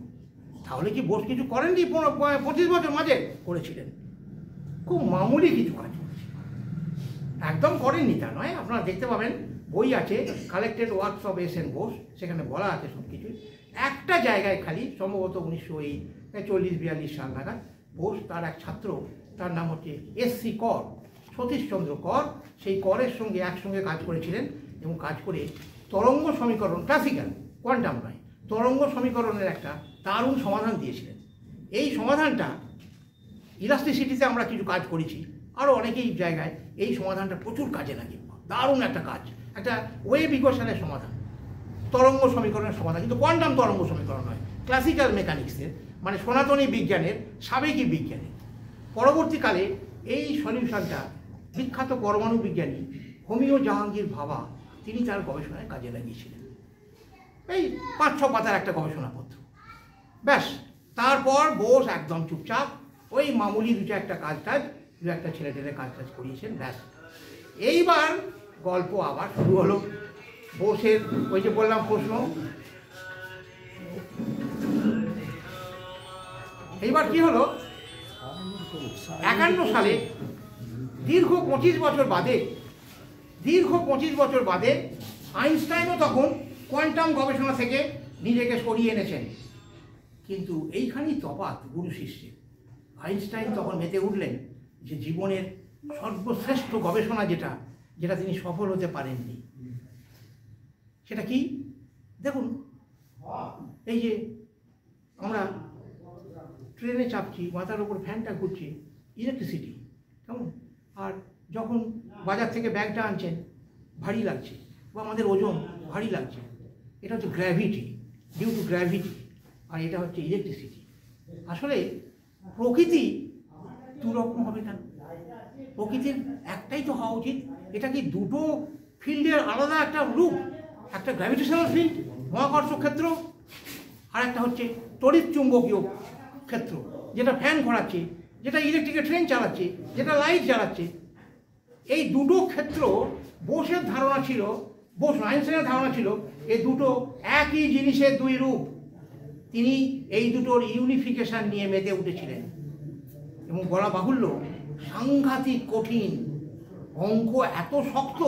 তাহলে কি বোস কিছু করেননি 25 বছর মাঝে? করেছিলেন, খুব মামুলি কিছু কাজ করেছিলেন, একদম করেননি তা নয়। আপনারা দেখতে পাবেন, বই আছে collected works of S N Bose, সেখানে বলা আছে সব কিছুই। একটা জায়গায় খালি, সম্ভবত 1940-42 সাল নাগাদ, বোস তার এক ছাত্র, তার নাম হচ্ছে এস.সি. কর, সতীশচন্দ্র কর, সেই করের সঙ্গে একসঙ্গে কাজ করেছিলেন এবং কাজ করে তরঙ্গ সমীকরণ, ক্লাসিক্যাল কোয়ান্টাম নয়, তরঙ্গ সমীকরণের একটা দারুণ সমাধান দিয়েছিলেন। এই সমাধানটা ইলাস্টিসিটিতে আমরা কিছু কাজ করেছি, আরও অনেকেই জায়গায় এই সমাধানটা প্রচুর কাজে লাগে, দারুণ একটা কাজ, একটা ওয়েভ ইকুয়েশনের সমাধান, তরঙ্গ সমীকরণের সমাধান, কিন্তু কোয়ান্টাম তরঙ্গ সমীকরণ নয়, ক্লাসিক্যাল মেকানিক্সের, মানে সনাতনী বিজ্ঞানের, সাবেকি বিজ্ঞানের। পরবর্তীকালে এই সলিউশনটা বিখ্যাত পরমাণু বিজ্ঞানী হোমিও জাহাঙ্গীর ভাবা, তিনি তার গবেষণায় কাজে লাগিয়েছিলেন। এই 5-6 পাতার একটা গবেষণাপত্র, ব্যাস। তারপর বোস একদম চুপচাপ, ওই মামুলি দু একটা ছেলে কাজ করিয়েছেন, ব্যাস। এইবার গল্প আবার শুরু হলো বোসের, ওই যে বললাম প্রশ্ন। এইবার কি হলো, 51 সালে দীর্ঘ 25 বছর বাদে আইনস্টাইনও তখন কোয়ান্টাম গবেষণা থেকে নিজেকে সরিয়ে এনেছেন। কিন্তু এইখানেই তফাৎ গুরু শিষ্যে। আইনস্টাইন তখন মেতে উঠলেন যে জীবনের সর্বশ্রেষ্ঠ গবেষণা যেটা তিনি সফল হতে পারেননি, সেটা কি? দেখুন, এই যে আমরা ট্রেনে চাপছি, মাথার উপর ফ্যানটা ঘুরছে, ইলেকট্রিসিটি, কেমন? আর যখন বাজার থেকে ব্যাগটা আনছেন, ভারী লাগছে, বা আমাদের ওজন ভারী লাগছে, এটা হচ্ছে গ্র্যাভিটি, ডিউ টু গ্র্যাভিটি, আর এটা হচ্ছে ইলেকট্রিসিটি। আসলে প্রকৃতি দুরকম হবে কেন? প্রকৃতির একটাই তো হওয়া উচিত। এটা কি দুটো ফিল্ডের আলাদা একটা রূপ? একটা গ্র্যাভিটেশনাল ফিল্ড, মহাকর্ষ ক্ষেত্র, আর একটা হচ্ছে তড়িৎ চুম্বকীয় ক্ষেত্র, যেটা ফ্যান ঘোরাচ্ছে, যেটা ইলেকট্রিকের ট্রেন চালাচ্ছে, যেটা লাইট জ্বালাচ্ছে। এই দুটো ক্ষেত্র বোসের ধারণা ছিল, আইনস্টাইনের ধারণা ছিল, এই দুটো একই জিনিসের দুই রূপ। তিনি এই দুটোর ইউনিফিকেশন নিয়ে মেতে উঠেছিলেন এবং বলা বাহুল্য সাংঘাতিক কঠিন অঙ্ক, এত শক্ত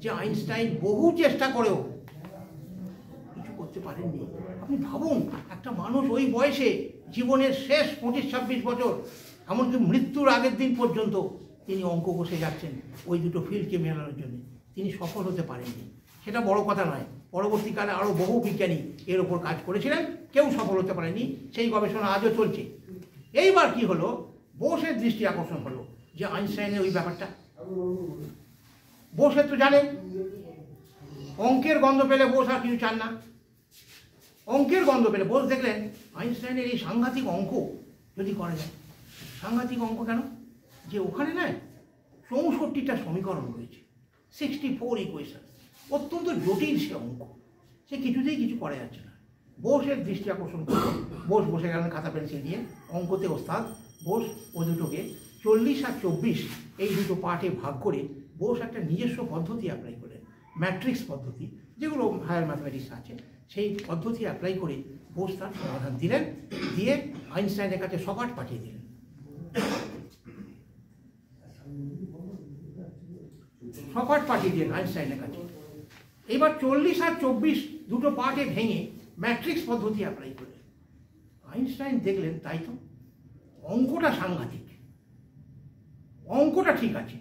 যে আইনস্টাইন বহু চেষ্টা করেও কিছু করতে পারেননি। আপনি ভাবুন, একটা মানুষ ওই বয়সে, জীবনের শেষ 25-26 বছর, এমনকি মৃত্যুর আগের দিন পর্যন্ত তিনি অঙ্ক কষে যাচ্ছেন ওই দুটো ফিল্ডকে মেলানোর জন্য, তিনি সফল হতে পারেননি। সেটা বড় কথা নয়, পরবর্তীকালে আরও বহু বিজ্ঞানী এর ওপর কাজ করেছিলেন, কেউ সফল হতে পারেনি, সেই গবেষণা আজও চলছে। এইবার কি হলো, বোসের দৃষ্টি আকর্ষণ হলো যে আইনস্টাইনের ওই ব্যাপারটা। বোসের তো জানেন অঙ্কের গন্ধ পেলে বোস আর কিছু চান না। অঙ্কের গন্ধ পেলে বোস দেখলেন আইনস্টাইনের এই সাংঘাতিক অঙ্ক যদি করা যায়। সাংঘাতিক অঙ্ক কেন, যে ওখানে না 64টা সমীকরণ রয়েছে, 64 ইকুয়েশন, অত্যন্ত জটিল সে অঙ্ক, সে কিছুতেই কিছু করা যাচ্ছে না। বোসের দৃষ্টি আকর্ষণ করল, বোস বসে গেলেন খাতা পেন্সিল নিয়ে, অঙ্কতে ওস্তাদ। বোস ও দুটোকে 40 আর 24 এই দুটো পার্টে ভাগ করে বোস একটা নিজস্ব পদ্ধতি অ্যাপ্লাই করলেন, ম্যাট্রিক্স পদ্ধতি, যেগুলো হায়ার ম্যাথমেটিক্স আছে, সেই পদ্ধতি অ্যাপ্লাই করে বোস তার সমাধান দিলেন, দিয়ে আইনস্টাইনের কাছে সপাট পাঠিয়ে দিলেন। সপাট পাঠিয়ে দিলেন আইনস্টাইনের কাছে। এবার 40 আর 24 দুটো পার্টে ভেঙে ম্যাট্রিক্স পদ্ধতি অ্যাপ্লাই করলেন। আইনস্টাইন দেখলেন তাই তো, অঙ্কটা সাংঘাতিক, অঙ্কটা ঠিক আছে,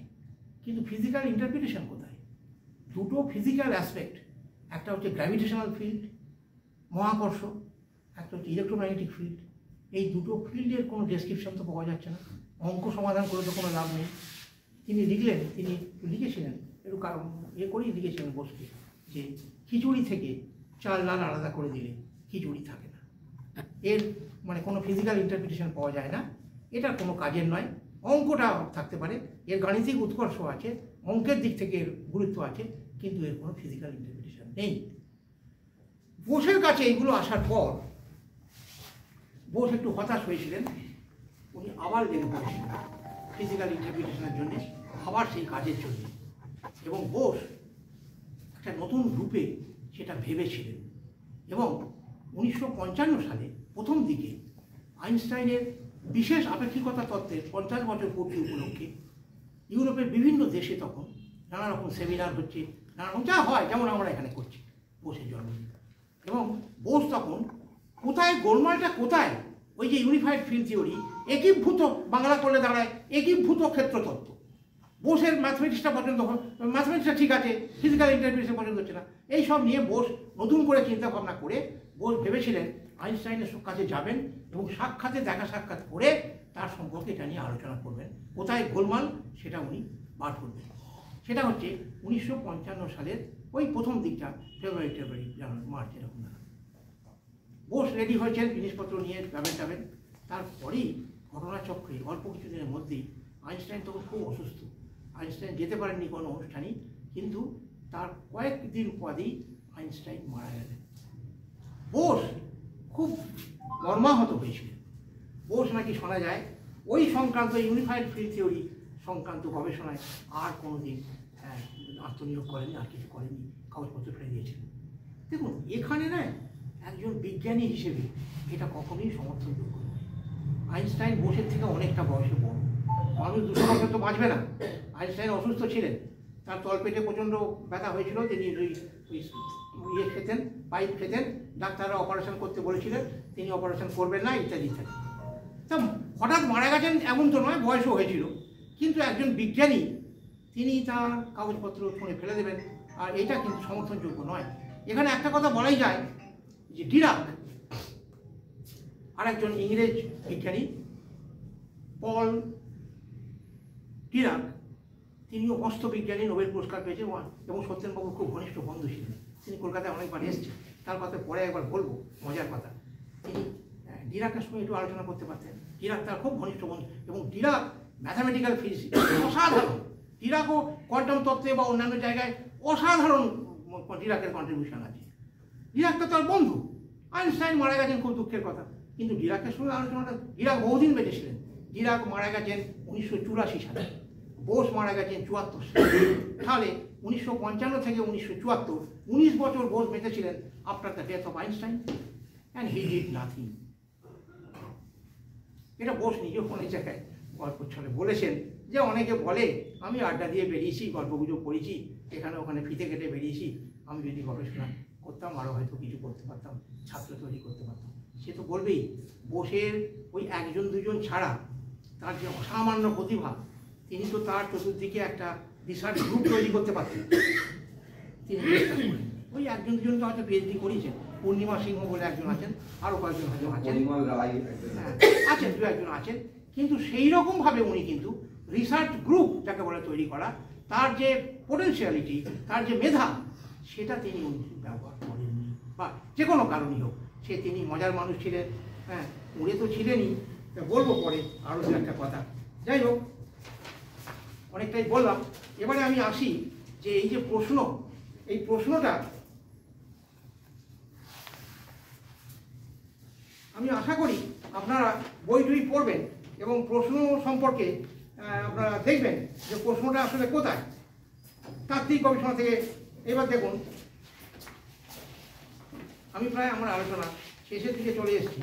কিন্তু ফিজিক্যাল ইন্টারপ্রিটেশন কোথায়? দুটো ফিজিক্যাল অ্যাসপেক্ট, একটা হচ্ছে গ্র্যাভিটেশনাল ফিল্ড, মহাকর্ষ, একটা হচ্ছে ইলেকট্রোম্যাগনেটিক ফিল্ড। এই দুটো ফিল্ডের কোনো ডেসক্রিপশন তো পাওয়া যাচ্ছে না, অঙ্ক সমাধান করে তো কোনো লাভ নেই। তিনি লিখলেন, তিনি লিখেছিলেন একটু করেই লিখেছিলেন বোসকে, যে খিচুড়ি থেকে চাল ডাল আলাদা করে দিলে খিচুড়ি থাকে না। এর মানে কোনো ফিজিক্যাল ইন্টারপ্রিটেশন পাওয়া যায় না, এটা কোনো কাজের নয়। অঙ্কটা থাকতে পারে, এর গাণিতিক উৎকর্ষ আছে, অঙ্কের দিক থেকে এর গুরুত্ব আছে, কিন্তু এর কোনো ফিজিক্যাল ইন্টারপ্রিটেশন নেই। বোসের কাছে এইগুলো আসার পর বোস একটু হতাশ হয়েছিলেন, উনি আবার লেগে পড়েছিলেন ফিজিক্যাল ইন্টারপ্রিটেশনের জন্য, আবার সেই কাজের জন্য। এবং বোস একটা নতুন রূপে সেটা ভেবেছিলেন। এবং 1955 সালে প্রথম দিকে আইনস্টাইনের বিশেষ আপেক্ষিকতা তত্ত্বের 50 বছর পূর্তি উপলক্ষে ইউরোপের বিভিন্ন দেশে তখন নানা রকম সেমিনার হচ্ছে, নানা রকম যা হয়, যেমন আমরা এখানে করছি বোসের জন্মদিন। এবং বোস তখন কোথায় গোলমালটা কোথায়, ওই যে ইউনিফাইড ফিল্ড থিওরি, একীভূত, বাংলা করলে দাঁড়ায় একীভূত ক্ষেত্রতত্ত্ব। বোসের ম্যাথমেটিক্সটা পছন্দ, ম্যাথমেটিক্সটা ঠিক আছে, ফিজিক্যাল ইন্টারপ্রিটেশন পছন্দ হচ্ছে না। এইসব নিয়ে বোস নতুন করে চিন্তা ভাবনা করে বোস ভেবেছিলেন আইনস্টাইনের কাছে যাবেন এবং সাক্ষাতে দেখা সাক্ষাৎ করে তার সম্পর্কে এটা নিয়ে আলোচনা করবেন, কোথায় গোলমাল সেটা উনি বার করবেন। সেটা হচ্ছে 1955 সালের ওই প্রথম দিকটা, ফেব্রুয়ারি, জানুয়ারি, মার্চ এরকম না। বোস রেডি হয়েছেন জিনিসপত্র নিয়ে, যাবেন। তারপরেই ঘটনাচক্রে অল্প কিছুদিনের মধ্যেই আইনস্টাইন তখন খুব অসুস্থ। আইনস্টাইন যেতে পারেননি কোনো অনুষ্ঠানে, কিন্তু তার কয়েকদিন পরেই আইনস্টাইন মারা গেলেন। বোস খুব মর্মাহত হয়েছিলেন। বোস নাকি শোনা যায় ওই সংক্রান্ত ইউনিফাইড ফিল্ড থিওরি সংক্রান্ত গবেষণায় আর কোনোদিন আত্মনিয়োগ করেনি, আর কিছু করেনি, কাগজপত্র ফেলে দিয়েছিলেন। দেখুন, এখানে না একজন বিজ্ঞানী হিসেবে এটা কখনোই সমর্থনযোগ্য নয়। আইনস্টাইন বোসের থেকে অনেকটা বয়সে বড় মানুষ, 200 বছর তো বাঁচবে না। আইনস্টাইন অসুস্থ ছিলেন, তার তলপেটে প্রচণ্ড ব্যথা হয়েছিল, তিনি ইয়ে খেতেন, পাইপ খেতেন, ডাক্তাররা অপারেশন করতে বলেছিলেন, তিনি অপারেশন করবেন না, ইত্যাদি ইত্যাদি। তা হঠাৎ মারা গেছেন এমন তো নয়, বয়সও হয়েছিল, কিন্তু একজন বিজ্ঞানী তিনি তার কাগজপত্র ছুঁড়ে ফেলে দেবেন, আর এটা কিন্তু সমর্থনযোগ্য নয়। এখানে একটা কথা বলাই যায় যে ডিরাক আর একজন ইংরেজ বিজ্ঞানী পল ডিরাক, তিনিও অস্ত্রবিজ্ঞানী, নোবেল পুরস্কার পেয়েছেন এবং সত্যেনবাবুর খুব ঘনিষ্ঠ বন্ধু ছিলেন। তিনি কলকাতায় অনেকবার এসেছেন, তার কথা পরে একবার বলবো, মজার কথা। তিনি ডিরাকের সঙ্গে একটু আলোচনা করতে পারতেন। ডিরাক তার খুব ঘনিষ্ঠ বন্ধু, এবং ডিরাক ম্যাথামেটিক্যাল ফিজিক্স অসাধারণ। ডিরাকও কোয়ান্টাম তত্ত্বে বা অন্যান্য জায়গায় অসাধারণ ডিরাকের কন্ট্রিবিউশন আছে। ডিরাক তো তার বন্ধু। আইনস্টাইন মারা গেছেন, খুব দুঃখের কথা, কিন্তু ডিরাকের সঙ্গে আলোচনাটা, ডিরাক বহুদিন বেঁচেছিলেন। ডিরাক মারা গেছেন 1984 সালে, বোস মারা গেছেন 74 সালে। তাহলে 1955 থেকে 1974, 19 বছর বোস বেঁচেছিলেন after the death of Einstein, and he did nothing. এটা বোস নিজেও অনেক জায়গায় গল্প ছলে বলেছেন, যে অনেকে বলে আমি আড্ডা দিয়ে বেরিয়েছি, গল্পগুজব করেছি, এখানে ওখানে ফিতে কেটে বেরিয়েছি, আমি যদি গবেষণা করতাম আরও হয়তো কিছু করতে পারতাম, ছাত্র তৈরি করতে পারতাম। সে তো বলবেই, বোসের ওই একজন দুজন ছাড়া তার যে অসামান্য প্রতিভা, তিনি তো তার চতুর্দিকে একটা রিসার্চ গ্রুপ তৈরি করতে পারতেন। তিনি ওই একজন দুজনকে হয়তো পিএইচডি করিয়েছেন, পূর্ণিমা সিংহ বলে একজন আছেন, আরও কয়েকজন হয়তো আছেন, আছেন দু একজন আছেন, কিন্তু সেই রকমভাবে উনি কিন্তু রিসার্চ গ্রুপ যাকে বলে তৈরি করা, তার যে পোটেনশিয়ালিটি, তার যে মেধা, সেটা তিনি উনি ব্যবহার করেননি, বা যে কোনো কারণই হোক। তিনি মজার মানুষ ছিলেন, হ্যাঁ, উড়ে তো ছিলেনই। বলবো পরে আরও দু একটা কথা। যাই হোক, অনেকটাই বললাম। এবারে আমি আসি যে এই যে প্রশ্ন, এই প্রশ্নটা আমি আশা করি আপনারা বই পড়বেন এবং প্রশ্ন সম্পর্কে আপনারা দেখবেন যে প্রশ্নটা আসলে কোথায়। তাত্ত্বিক গবেষণা থেকে এবার দেখুন, আমি প্রায় আমার আলোচনা শেষের দিকে চলে এসেছি।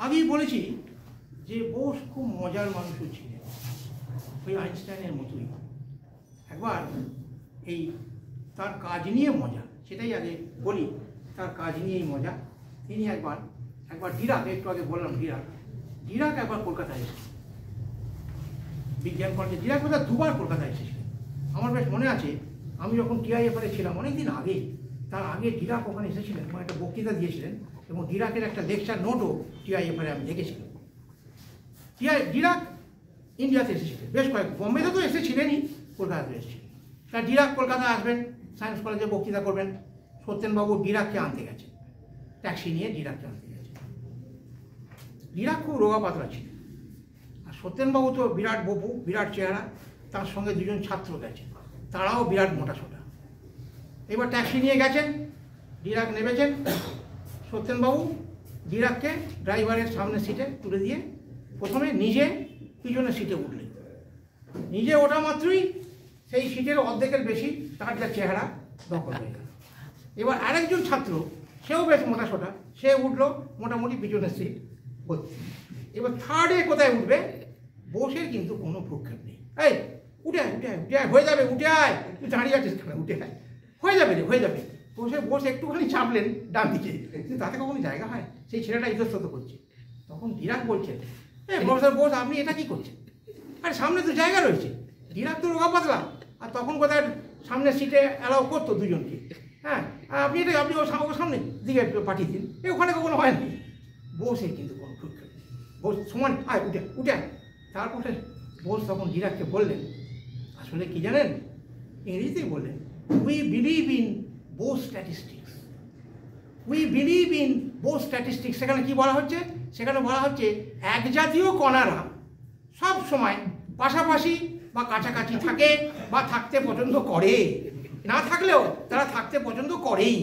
আগেই বলেছি যে বোস খুব মজার মানুষও ছিলেন, ওই আইনস্টাইনের মতোই। একবার এই তার কাজ নিয়ে মজা, সেটাই আগে বলি, তার কাজ নিয়েই মজা। তিনি একবার ডিরাক, একটু আগে বললাম ডিরাক একবার কলকাতায় এসেছেন বিজ্ঞান কলেজে। ডিরাক বোধহয় দুবার কলকাতায় এসেছিলেন, আমার বেশ মনে আছে। আমি যখন টিআইএফআরে ছিলাম অনেকদিন আগে, তার আগে ডিরাক ওখানে এসেছিলেন এবং একটা বক্তৃতা দিয়েছিলেন, এবং ডিরাকের একটা লেকচার নোটও টিআইএফআরে আমি দেখেছিলাম। ডিরাক ইন্ডিয়াতে এসেছিলেন বেশ বোম্বেতে তো এসেছিলেনই, কলকাতাতে এসেছিলেন। তা ডিরাক কলকাতা আসবেন, সায়েন্স কলেজে বক্তৃতা করবেন। সত্যেনবাবু ডিরাককে আনতে গেছেন, ট্যাক্সি নিয়ে ডিরাককে আনতে গেছেন। ডিরাক খুব রোগা পাতলা ছিলেন, আর সত্যেনবাবু তো বিরাট বপু, বিরাট চেহারা। তার সঙ্গে দুজন ছাত্র গেছেন, তারাও বিরাট মোটাসোটা। এবার ট্যাক্সি নিয়ে গেছেন, ডিরাক নেমেছেন। সত্যেনবাবু ডিরাককে ড্রাইভারের সামনে সিটে তুলে দিয়ে প্রথমে নিজে পিছনের সিটে উঠলেন। নিজে ওঠা মাত্রই সেই সিটের অর্ধেকের বেশি তার যা চেহারা দখল হয়ে গেল। এবার আরেকজন ছাত্র, সেও বেশ মোটাসোটা, সে উঠলো মোটামুটি পিছনের সিট ভর্তি। এবার থার্ডে কোথায় উঠবে, বোসের কিন্তু কোনো প্রক্ষেপ নেই। এই উঠে আয়, উঠে আয়, উঠে আয়, হয়ে যাবে, উঠে আয়, তুই দাঁড়িয়ে আছিস কেন, উঠে আয়, হয়ে যাবে রে, হয়ে যাবে। বোস একটুখানি চাপলেন ডান দিকে, কিন্তু তাতে কখনো জায়গা হয়? সেই ছেলেটা ইতস্তত করছে। তখন ডিরাক বলছেন, প্রফেসর বোস আপনি এটা কি করছেন? আরে সামনে তো জায়গা রয়েছে। ডিরাক তো রোগা পাতলা, আর তখন কোথায় সামনের সিটে অ্যালাউ করতো দুজনকে। হ্যাঁ, আপনি ওর সামনে দিকে পাঠিয়ে দিন, ওখানে কখনো হয়নি। বোসের কিন্তু কোনো প্রক্ষেপ নেই। বোস সমান আয়, উঠে আয়। তারপরে বোস তখন ডিরাককে বললেন, আসলে কি জানেন, ইংরেজিতেই বললেন, we believe in Bose statistics, we believe in Bose statistics. সেখানে কি বলা হচ্ছে? সেখানে বলা হচ্ছে এক জাতীয় কণারা সব সময় পাশাপাশি বা কাছাকাছি থাকে বা থাকতে পছন্দ করে, না থাকলেও তারা থাকতে পছন্দ করেই।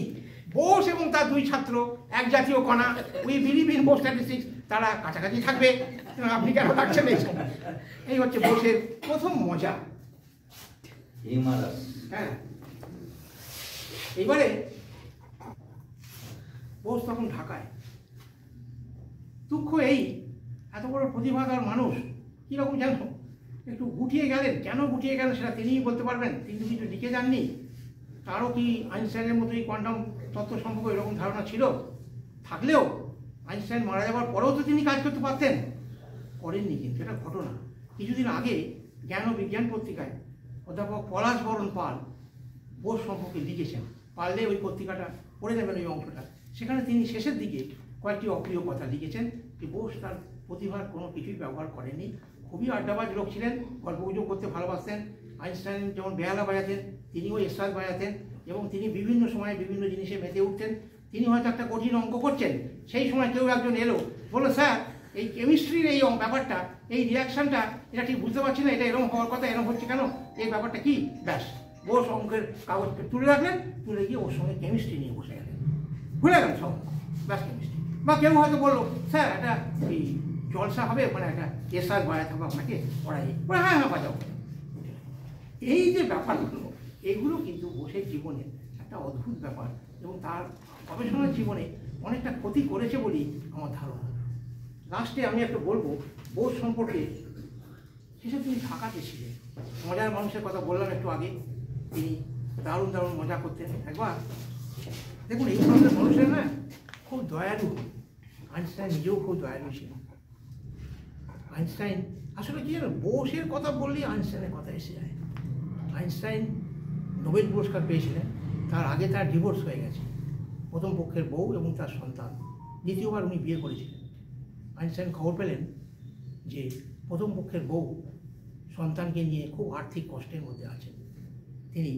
বোস এবং তার দুই ছাত্র এক জাতীয় কণা, we believe in Bose statistics, তারা কাছাকাছি থাকবে। আপনি কেন থাকছেন? এই হচ্ছে বোসের প্রথম মজা। হ্যাঁ, এইবারে বোস তখন ঢাকায়। দুঃখ এই, এত বড় প্রতিভাধর মানুষ কীরকম যেন একটু গুটিয়ে গেলেন। কেন গুটিয়ে গেলেন সেটা তিনিই বলতে পারবেন, তিনি কিছু লিখে যাননি। তারও কি আইনস্টাইনের মতোই কোয়ান্টাম তত্ত্ব সম্পর্কে এরকম ধারণা ছিল? থাকলেও আইনস্টাইন মারা যাওয়ার পরেও তো তিনি কাজ করতে পারতেন, করেননি। কিন্তু এটা ঘটনা। কিছুদিন আগে জ্ঞান ও বিজ্ঞান পত্রিকায় অধ্যাপক পলাশ বরণ পাল বোস সম্পর্কে লিখেছেন। পারলে ওই পত্রিকাটা পড়ে নেবেন, ওই অংশটা। সেখানে তিনি শেষের দিকে কয়েকটি অপ্রিয় কথা লিখেছেন, যে বোস তার প্রতিভার কোনো কিছুই ব্যবহার করেননি। খুবই আড্ডাবাজ লোক ছিলেন, গল্পগুজব করতে ভালোবাসতেন। আইনস্টাইন যেমন বেহালা বাজাতেন, তিনিও এস্ট্রাদ বাজাতেন, এবং তিনি বিভিন্ন সময়ে বিভিন্ন জিনিসে মেতে উঠতেন। তিনি হয়তো একটা কঠিন অঙ্ক করছেন, সেই সময় কেউ একজন এলো, বললো, স্যার এই কেমিস্ট্রির এই ব্যাপারটা, এই রিয়াকশানটা, এটা ঠিক বুঝতে পারছি না, এটা এরকম হওয়ার কথা, এরকম হচ্ছে কেন, এই ব্যাপারটা কি? ব্যাস, বোস অঙ্কের কাগজটা তুলে রাখলেন, তুলে গিয়ে ওর সঙ্গে কেমিস্ট্রি নিয়ে বসে গেলেন, ভুলে গেলেন সব, ব্যাস কেমিস্ট্রি। বা কেউ হয়তো বললো, স্যার একটা এই জলসা হবে, মানে একটা এসআর বাজাতে হবে আপনাকে, পড়াই, হ্যাঁ হ্যাঁ বাজাও। এই যে ব্যাপারগুলো, এগুলো কিন্তু বোসের জীবনের একটা অদ্ভুত ব্যাপার, এবং তার গবেষণার জীবনে অনেকটা ক্ষতি করেছে বলেই আমার ধারণা। লাস্টে আমি একটা বলবো বোস সম্পর্কে। শেষে তিনি ঢাকাতে ছিলেন, মজার মানুষের কথা বললাম একটু আগে, তিনি দারুণ দারুণ মজা করতেন। একবার দেখুন, এই ধরনের মানুষের না খুব দয়ালু। আইনস্টাইন নিজেও খুব দয়ালু ছিলেন। আইনস্টাইন আসলে কি জানো, বোসের কথা বললেই আইনস্টাইনের কথা এসে যায়। আইনস্টাইন নোবেল পুরস্কার পেয়েছিলেন, তার আগে তার ডিভোর্স হয়ে গেছে, প্রথম পক্ষের বউ এবং তার সন্তান। দ্বিতীয়বার উনি বিয়ে করেছিলেন। আইনস্টাইন খবর পেলেন যে প্রথম পক্ষের বউ সন্তানকে নিয়ে খুব আর্থিক কষ্টের মধ্যে আছেন। তিনি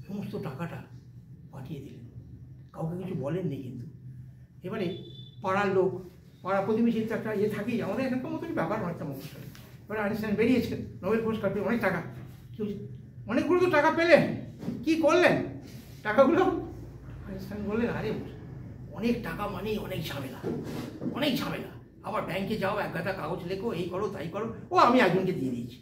সমস্ত টাকাটা পাঠিয়ে দিলেন, কাউকে কিছু বলেননি। কিন্তু এবারে পাড়ার লোক, পাড়া প্রতিবেশীর তো একটা ইয়ে থাকেই, আমাদের এখানকার মতনই ব্যাপার অনেকটা মুখস্থ। এবারে আইনস্টাইন বেরিয়েছেন, নোবেল পুরস্কার পেয়ে অনেক টাকা, অনেকগুলো তো টাকা পেলেন, কি করলেন টাকাগুলো? আইনস্টাইন বললেন, আরে অনেক টাকা মানেই অনেক ঝামেলা, অনেক ঝামেলা। আবার ব্যাংকে যাও, এক গাদা কাগজ লেখো, এই করো তাই করো। ও আমি একজনকে দিয়ে দিয়েছি।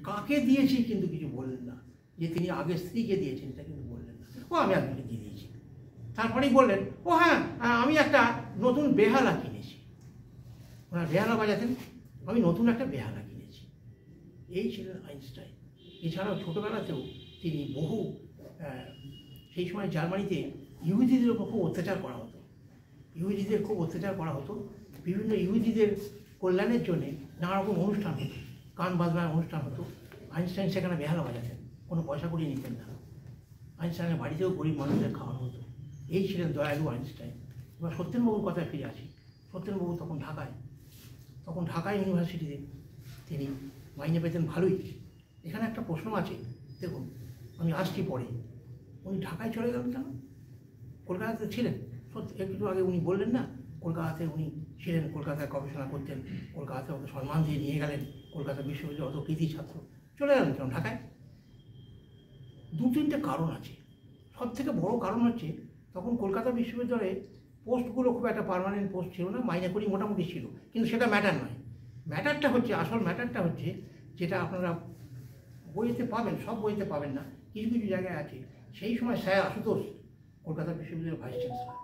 কাকে দিয়েছি কিন্তু কিছু বললেন না, যে তিনি আগে স্ত্রীকে দিয়েছেন এটা কিন্তু বললেন না। ও আমি একজনকে দিয়ে দিয়েছি। তারপরেই বললেন, ও হ্যাঁ আমি একটা নতুন বেহালা কিনেছি। ওনার বেহালা বাজাতেন, আমি নতুন একটা বেহালা কিনেছি। এই ছিলেন আইনস্টাইন। এছাড়াও ছোটোবেলাতেও তিনি বহু সেই সময় জার্মানিতে ইহুদিদের উপর খুব অত্যাচার করা হতো, ইহুদিদের খুব অত্যাচার করা হতো। বিভিন্ন ইহুদিদের কল্যাণের জন্যে নানা রকম অনুষ্ঠান হতো, গান বাজনার অনুষ্ঠান হতো। আইনস্টাইন সেখানে বেহালা বাজাতেন, কোনো পয়সা করিয়ে নিতেন না। আইনস্টাইনের বাড়িতেও গরিব মানুষদের খাওয়ানো হতো। এই ছিলেন দয়ালু আইনস্টাইন। এবার সত্যেনবাবুর কথায় ফিরে আসি। সত্যেনবাবু তখন ঢাকায় ইউনিভার্সিটিতে তিনি মাইনে পেতেন ভালোই। এখানে একটা প্রশ্ন আছে, দেখুন আমি আসছি পরে। উনি ঢাকায় চলে গেলেন কেন? কলকাতাতে ছিলেন, সত্যি একটু আগে উনি বললেন না, কলকাতাতে উনি ছিলেন, কলকাতায় গবেষণা করতেন, কলকাতাতে ওকে সম্মান দিয়ে নিয়ে গেলেন, কলকাতা বিশ্ববিদ্যালয় অত কৃতি ছাত্র। চলে গেলেন কেন ঢাকায়? দু তিনটে কারণ আছে। সব থেকে বড় কারণ হচ্ছে, তখন কলকাতা বিশ্ববিদ্যালয়ে পোস্টগুলো খুব একটা পার্মানেন্ট পোস্ট ছিল না, মাইনে করি মোটামুটি ছিল, কিন্তু সেটা ম্যাটার নয়। ম্যাটারটা হচ্ছে, আসল ম্যাটারটা হচ্ছে যেটা আপনারা বইতে পাবেন, সব বইতে পাবেন না, কিছু কিছু জায়গায় আছে। সেই সময় স্যার আশুতোষ কলকাতা বিশ্ববিদ্যালয়ের ভাইস চ্যান্সেলর,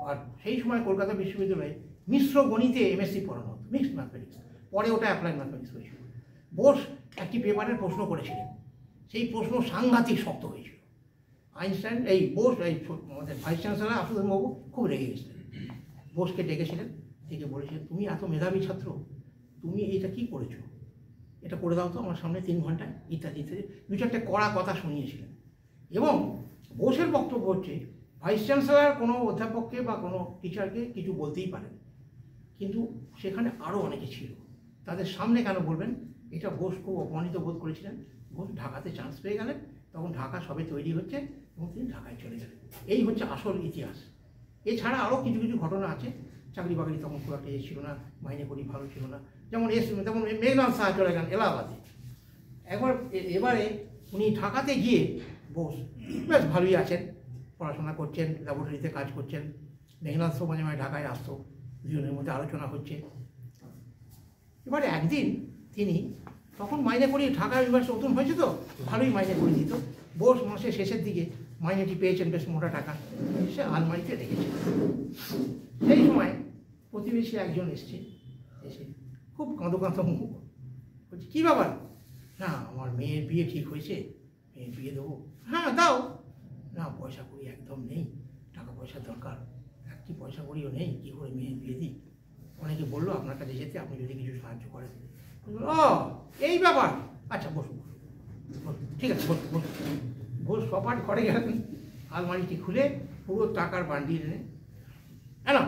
আর সেই সময় কলকাতা বিশ্ববিদ্যালয়ে মিশ্র গণিতে এমএসসি পড়ানো হতো, মিক্সড ম্যাথমেটিক্স। পরে ওটা অ্যাপ্লাইড ম্যাথমেটিক্স হয়েছিল। বোস একটি পেপারের প্রশ্ন করেছিলেন, সেই প্রশ্ন সাংঘাতিক শক্ত হয়েছিল। আইনস্টাইন এই বোস এই আমাদের ভাইস চ্যান্সেলর আশুতোষবাবু খুব রেগে গেছিলেন। বোসকে ডেকেছিলেন, ডেকে বলেছিলেন, তুমি এত মেধাবী ছাত্র, তুমি এইটা কী করেছো, এটা করে দাও তো আমার সামনে 3 ঘন্টায়, ইত্যাদি ইত্যাদি দু চারটে কড়া কথা শুনিয়েছিলেন। এবং বোসের বক্তব্য হচ্ছে, ভাইস চ্যান্সেলর কোনো অধ্যাপককে বা কোনো টিচারকে কিছু বলতেই পারেন, কিন্তু সেখানে আরও অনেকে ছিল, তাদের সামনে কেন বলবেন? এটা বোস খুব অপমানিত বোধ করেছিলেন। বোস ঢাকাতে চান্স পেয়ে গেলেন, তখন ঢাকা সবে তৈরি হচ্ছে এবং তিনি ঢাকায় চলে গেলেন। এই হচ্ছে আসল ইতিহাস। এছাড়া আরও কিছু কিছু ঘটনা আছে। চাকরি বাকরি তখন খুব একটা ছিল না, মাইনে করি ভালো ছিল না। যেমন তেমন মেঘনাথ সাহা চলে গেলেন এলাহাবাদে। এবারে উনি ঢাকাতে গিয়ে বোস বেশ ভালোই আছেন, পড়াশোনা করছেন, ল্যাবরেটরিতে কাজ করছেন। মেঘনাথ সাহা মাঝে মাঝে ঢাকায় আসতো, দুজনের মধ্যে আলোচনা হচ্ছে। এবারে একদিন তিনি, তখন মাইনে করি, ঢাকা ইউনিভার্সিটি নতুন হয়েছে তো ভালোই মাইনে করে দিত। বোস মাসের শেষের দিকে মাইনেটি পেয়েছেন বেশ মোটা টাকা, সে আলমারিতে রেখেছেন। সেই সময় প্রতিবেশী একজন এসে খুব কাঁদো কাঁদো মুখ, বলছি কী ব্যাপার? না আমার মেয়ের বিয়ে ঠিক হয়েছে, মেয়ের বিয়ে দেবো। হ্যাঁ দাও। না পয়সা করি একদম নেই, টাকা পয়সার দরকার, একটি পয়সা করিও নেই, কী করে মেয়ের বিয়ে দিই? অনেকে বললো আপনার কাছে যেতে, আপনি যদি কিছু সাহায্য করেন। ও এই ব্যাপার, আচ্ছা বসুন বসুন, ঠিক আছে বসুন বসুন। বোস সপাট ঘরে গেলেন, আলমারিটি খুলে পুরো টাকার বান্ডিল এনে, না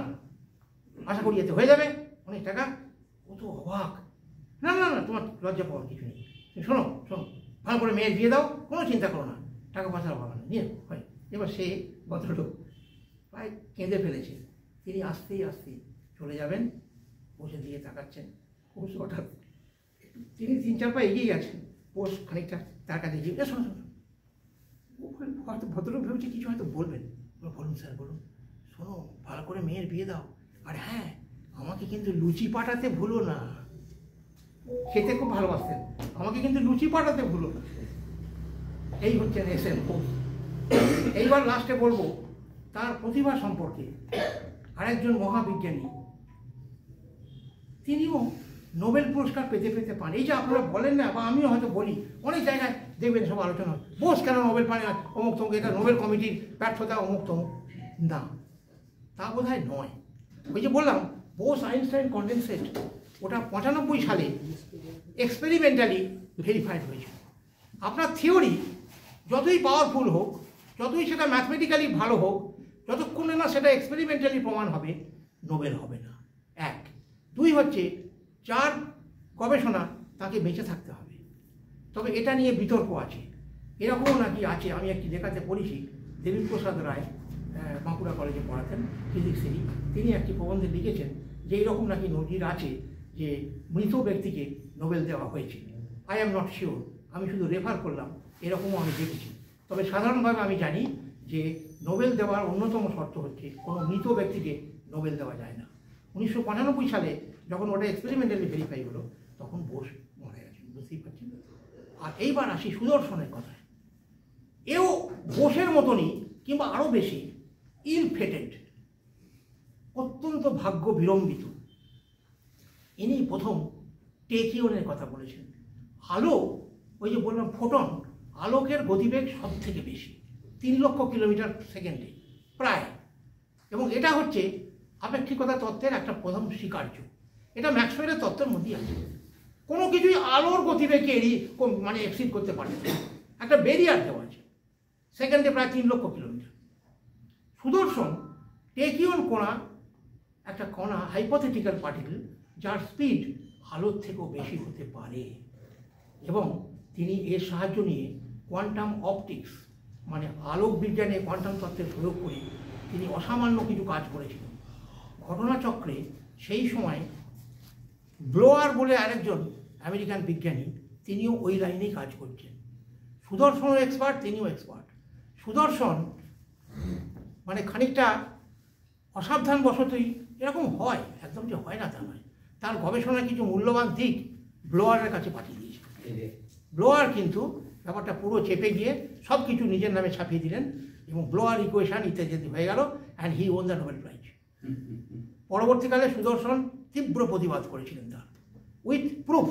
আশা করি এতে হয়ে যাবে অনেক টাকা। ও তো অবাক। না না না তোমার লজ্জা পাওয়ার কিছু নেই, শোনো শোনো, ভালো করে মেয়ের বিয়ে দাও, কোনো চিন্তা করো না, টাকা পয়সার অভাব নেই, নিয়ে হয়। এবার সে ভদ্রলোক প্রায় কেঁদে ফেলেছে। তিনি আস্তেই আস্তেই চলে যাবেন, বসে দিয়ে তাকাচ্ছেন। বোস হঠাৎ তিনি 3-4 পা এগিয়ে গেছেন। বোস খানিকটা তার কাছে গিয়ে, শোনো শোনো, হয়তো ভদ্রলোক ভেবেছে কিছু হয়তো বলবেন। বলুন স্যার বলুন। শোনো ভালো করে মেয়ের বিয়ে দাও, আর হ্যাঁ আমাকে কিন্তু লুচি পাঠাতে ভুলো না, খেতে খুব ভালোবাসতেন, আমাকে কিন্তু লুচি পাঠাতে ভুলো না। এই হচ্ছেন এসএন বোস। এইবার লাস্টে বলবো তার প্রতিভা সম্পর্কে। আরেকজন মহাবিজ্ঞানী, তিনিও নোবেল পুরস্কার পেতে পেতে পান। এই যে আপনারা বলেন না, বা আমিও হয়তো বলি, অনেক জায়গায় দেখবেন সব আলোচনা হয়, বোস কেন নোবেল পায় না, অমুক তমুক, এটা নোবেল কমিটির ব্যর্থতা, অমুক তমুক। না, তা বোধ হয় নয়। ওই যে বললাম বোস আইনস্টাইন কনডেনসেট, ওটা 95 সালে এক্সপেরিমেন্টালি ভেরিফাইড হয়েছিল। আপনার থিওরি যতই পাওয়ারফুল হোক, যতই সেটা ম্যাথমেটিক্যালি ভালো হোক, যতক্ষণ না সেটা এক্সপেরিমেন্টালি প্রমাণ হবে, নোবেল হবে না। এক। দুই হচ্ছে, যার গবেষণা তাকে বেঁচে থাকতে হবে। তবে এটা নিয়ে বিতর্ক আছে, এরকমও নাকি আছে। আমি একটি লেখাতে পড়েছি, দেবীপ্রসাদ রায় বাঁকুড়া কলেজে পড়াতেন ফিজিক্সেরই, তিনি একটি প্রবন্ধে লিখেছেন যে এইরকম নাকি নজির আছে যে মৃত ব্যক্তিকে নোবেল দেওয়া হয়েছে। আই অ্যাম নট শিওর, আমি শুধু রেফার করলাম, এরকমও আমি দেখেছি। তবে সাধারণভাবে আমি জানি যে নোবেল দেওয়ার অন্যতম শর্ত হচ্ছে কোনো মৃত ব্যক্তিকে নোবেল দেওয়া যায় না। 1995 সালে যখন ওটা এক্সপেরিমেন্টালি ভেরিফাই হলো, তখন বোস মারা গেছেন, বুঝতেই পারছেন। আর এইবার আসি সুদর্শনের কথায়। এও বোসের মতনই কিংবা আরও বেশি ইল ফেটেড, অত্যন্ত ভাগ্য বিড়ম্বিত। ইনি প্রথম টেকিওনের কথা বলেছেন। আলো, ওই যে বললাম ফোটন, আলোকের গতিবেগ সব থেকে বেশি, 3 লক্ষ কিলোমিটার সেকেন্ডে প্রায়। এবং এটা হচ্ছে আপেক্ষিকতা তত্ত্বের একটা প্রথম স্বীকার্য। এটা ম্যাক্সওয়েলের তত্ত্বের মধ্যেই আছে। কোনো কিছুই আলোর গতিবেগকে মানে এক্সিড করতে পারে না, একটা ব্যারিয়ার দেওয়া আছে, সেকেন্ডে প্রায় 3 লক্ষ কিলোমিটার। সুদর্শন টেকিওন কণা, একটা কণা হাইপোথেটিক্যাল পার্টিকেল যার স্পিড আলোর থেকেও বেশি হতে পারে। এবং তিনি এর সাহায্য নিয়ে কোয়ান্টাম অপটিক্স মানে আলোক বিজ্ঞানে কোয়ান্টাম তত্ত্বের প্রয়োগ করে তিনি অসামান্য কিছু কাজ করেছিলেন। ঘটনাচক্রে সেই সময় ব্লোয়ার বলে আরেকজন আমেরিকান বিজ্ঞানী, তিনিও ওই লাইনেই কাজ করছেন। সুদর্শনও এক্সপার্ট, তিনিও এক্সপার্ট। সুদর্শন মানে খানিকটা অসাবধান বশতই এরকম হয়, একদম যে হয় না তা নয়, তার গবেষণার কিছু মূল্যবান দিক ব্লোয়ারের কাছে পাঠিয়ে দিয়েছে। ব্লোয়ার কিন্তু ব্যাপারটা পুরো চেপে গিয়ে সব কিছু নিজের নামে ছাপিয়ে দিলেন এবং ব্লোয়ার ইকুয়েশন ইত্যাদি হয়ে গেল, and he won the Nobel prize. পরবর্তীকালে সুদর্শন তীব্র প্রতিবাদ করেছিলেন তার, উইথ প্রুফ।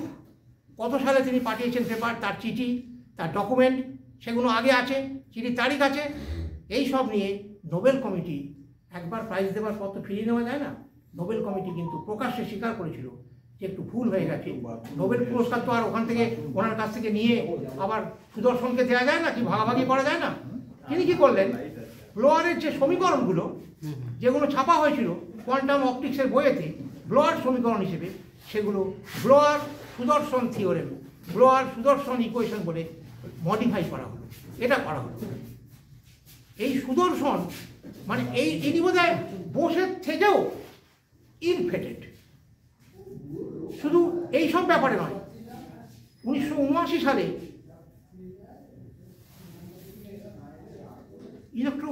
কত সালে তিনি পাঠিয়েছেন পেপার, তার চিঠি, তার ডকুমেন্ট, সেগুলো আগে আছে, চিঠির তারিখ আছে। এই সব নিয়ে নোবেল কমিটি, একবার প্রাইজ দেওয়ার পর তো ফিরিয়ে নেওয়া যায় না, নোবেল কমিটি কিন্তু প্রকাশ্যে স্বীকার করেছিল যে একটু ভুল হয়ে গেছে। নোবেল পুরস্কার তো আর ওখান থেকে ওনার কাছ থেকে নিয়ে আবার সুদর্শনকে দেওয়া যায় না, কি ভাগাভাগি করা যায় না। তিনি কি করলেন, ব্লোয়ারের যে সমীকরণগুলো যেগুলো ছাপা হয়েছিল কোয়ান্টাম অপটিক্সের বইয়েতে ব্লোয়ার সমীকরণ হিসেবে, সেগুলো ব্লোয়ার সুদর্শন থিওরেম, ব্লোয়ার সুদর্শন ইকুয়েশন বলে মডিফাই করা হলো। এটা করা হলো। এই সুদর্শন মানে ইনি বোধহয় বোসের থেকেও ইনফেটেড। শুধু এই সব ব্যাপারে নয়, 1979 সালে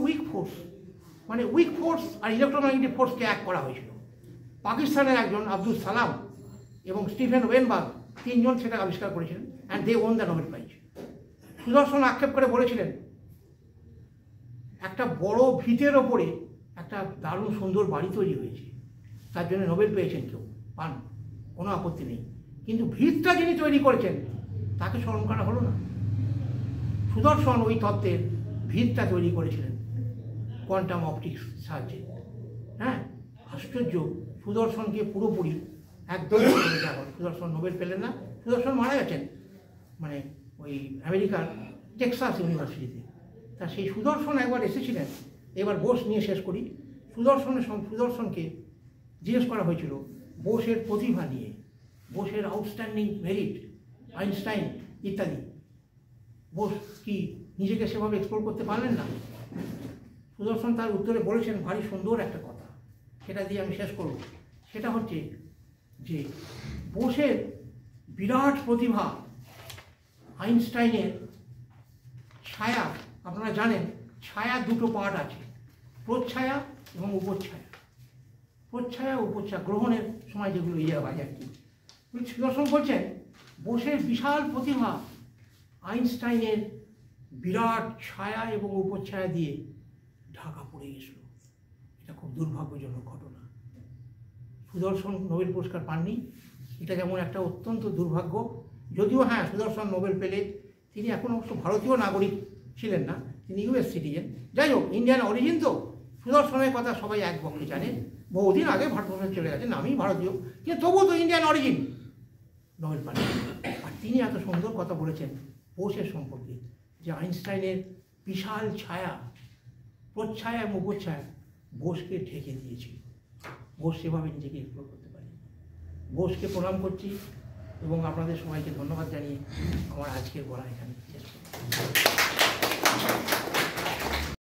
উইক ফোর্স মানে উইক ফোর্স আর ইলেকট্রোম্যাগনেটিক ফোর্সকে এক করা হয়েছিল। পাকিস্তানের একজন আব্দুল সালাম এবং স্টিফেন ওয়েনবার্গ, 3 জন সেটা আবিষ্কার করেছিলেন, and they won the Nobel prize. Sudarshan আক্ষেপ করে বলেছিলেন, একটা বড় ভিতের ওপরে একটা দারুণ সুন্দর বাড়ি তৈরি হয়েছে, তার জন্য নোবেল পেয়েছেন, কেউ পান, কোনো আপত্তি নেই, কিন্তু ভিতটা যিনি তৈরি করেছেন তাকে স্মরণ করা হলো না। সুদর্শন ওই তত্ত্বের ভিতটা তৈরি করেছিলেন কোয়ান্টাম অপটিক্স সাহায্যে। হ্যাঁ, আশ্চর্য। সুদর্শনকে পুরোপুরি একদম সুদর্শন নোবেল পেলেন না, সুদর্শন মারা গেছেন মানে ওই আমেরিকার টেক্সাস ইউনিভার্সিটিতে। তা সেই সুদর্শন একবার এসেছিলেন। এবার বোস নিয়ে শেষ করি। সুদর্শনকে জিজ্ঞেস করা হয়েছিল বোসের প্রতিভা নিয়ে, বোসের আউটস্ট্যান্ডিং মেরিট, আইনস্টাইন ইত্যাদি। বোস কি নিজেকে সেভাবে এক্সপ্লোর করতে পারলেন না? সুদর্শন তার উত্তরে বলেছেন ভারী সুন্দর একটা কথা, সেটা দিয়ে আমি শেষ করব। সেটা হচ্ছে যে বোসের বিরাট প্রতিভা, আইনস্টাইনের ছায়া। আপনারা জানেন ছায়ার 2টো পার্ট আছে, প্রচ্ছায়া এবং উপচ্ছায়া। প্রচ্ছায়া উপচ্ছায়া গ্রহণের সময় যেগুলো হয় আর কি। সুদর্শন বলছেন বোসের বিশাল প্রতিভা আইনস্টাইনের বিরাট ছায়া এবং উপচ্ছায়া দিয়ে ঢাকা পড়ে গেছিল। এটা খুব দুর্ভাগ্যজনক ঘটনা। সুদর্শন নোবেল পুরস্কার পাননি, এটা যেমন একটা অত্যন্ত দুর্ভাগ্য। যদিও হ্যাঁ, সুদর্শন নোবেল পেলে তিনি এখন অবশ্য ভারতীয় নাগরিক ছিলেন না, তিনি ইউএস সিটিজেন। যাই হোক, ইন্ডিয়ান অরিজিন তো। সুদর্শনের কথা সবাই এক পক্ষে জানেন, বহুদিন আগে ভারতবর্ষে চলে গেছেন, আমি ভারতীয়, কিন্তু তবুও তো ইন্ডিয়ান অরিজিন, নোবেল পান। আর তিনি এত সুন্দর কথা বলেছেন বোসের সম্পর্কে, যে আইনস্টাইনের বিশাল ছায়া, প্রচ্ছায়া এবং উপচ্ছায়া বোসকে ঢেকে দিয়েছিল। বোস সেভাবে নিজেকে এক্সপ্লোর করতে পারে। বোসকে প্রণাম করছি এবং আপনাদের সবাইকে ধন্যবাদ জানিয়ে আমার আজকের বলা এখানে শেষ করছি।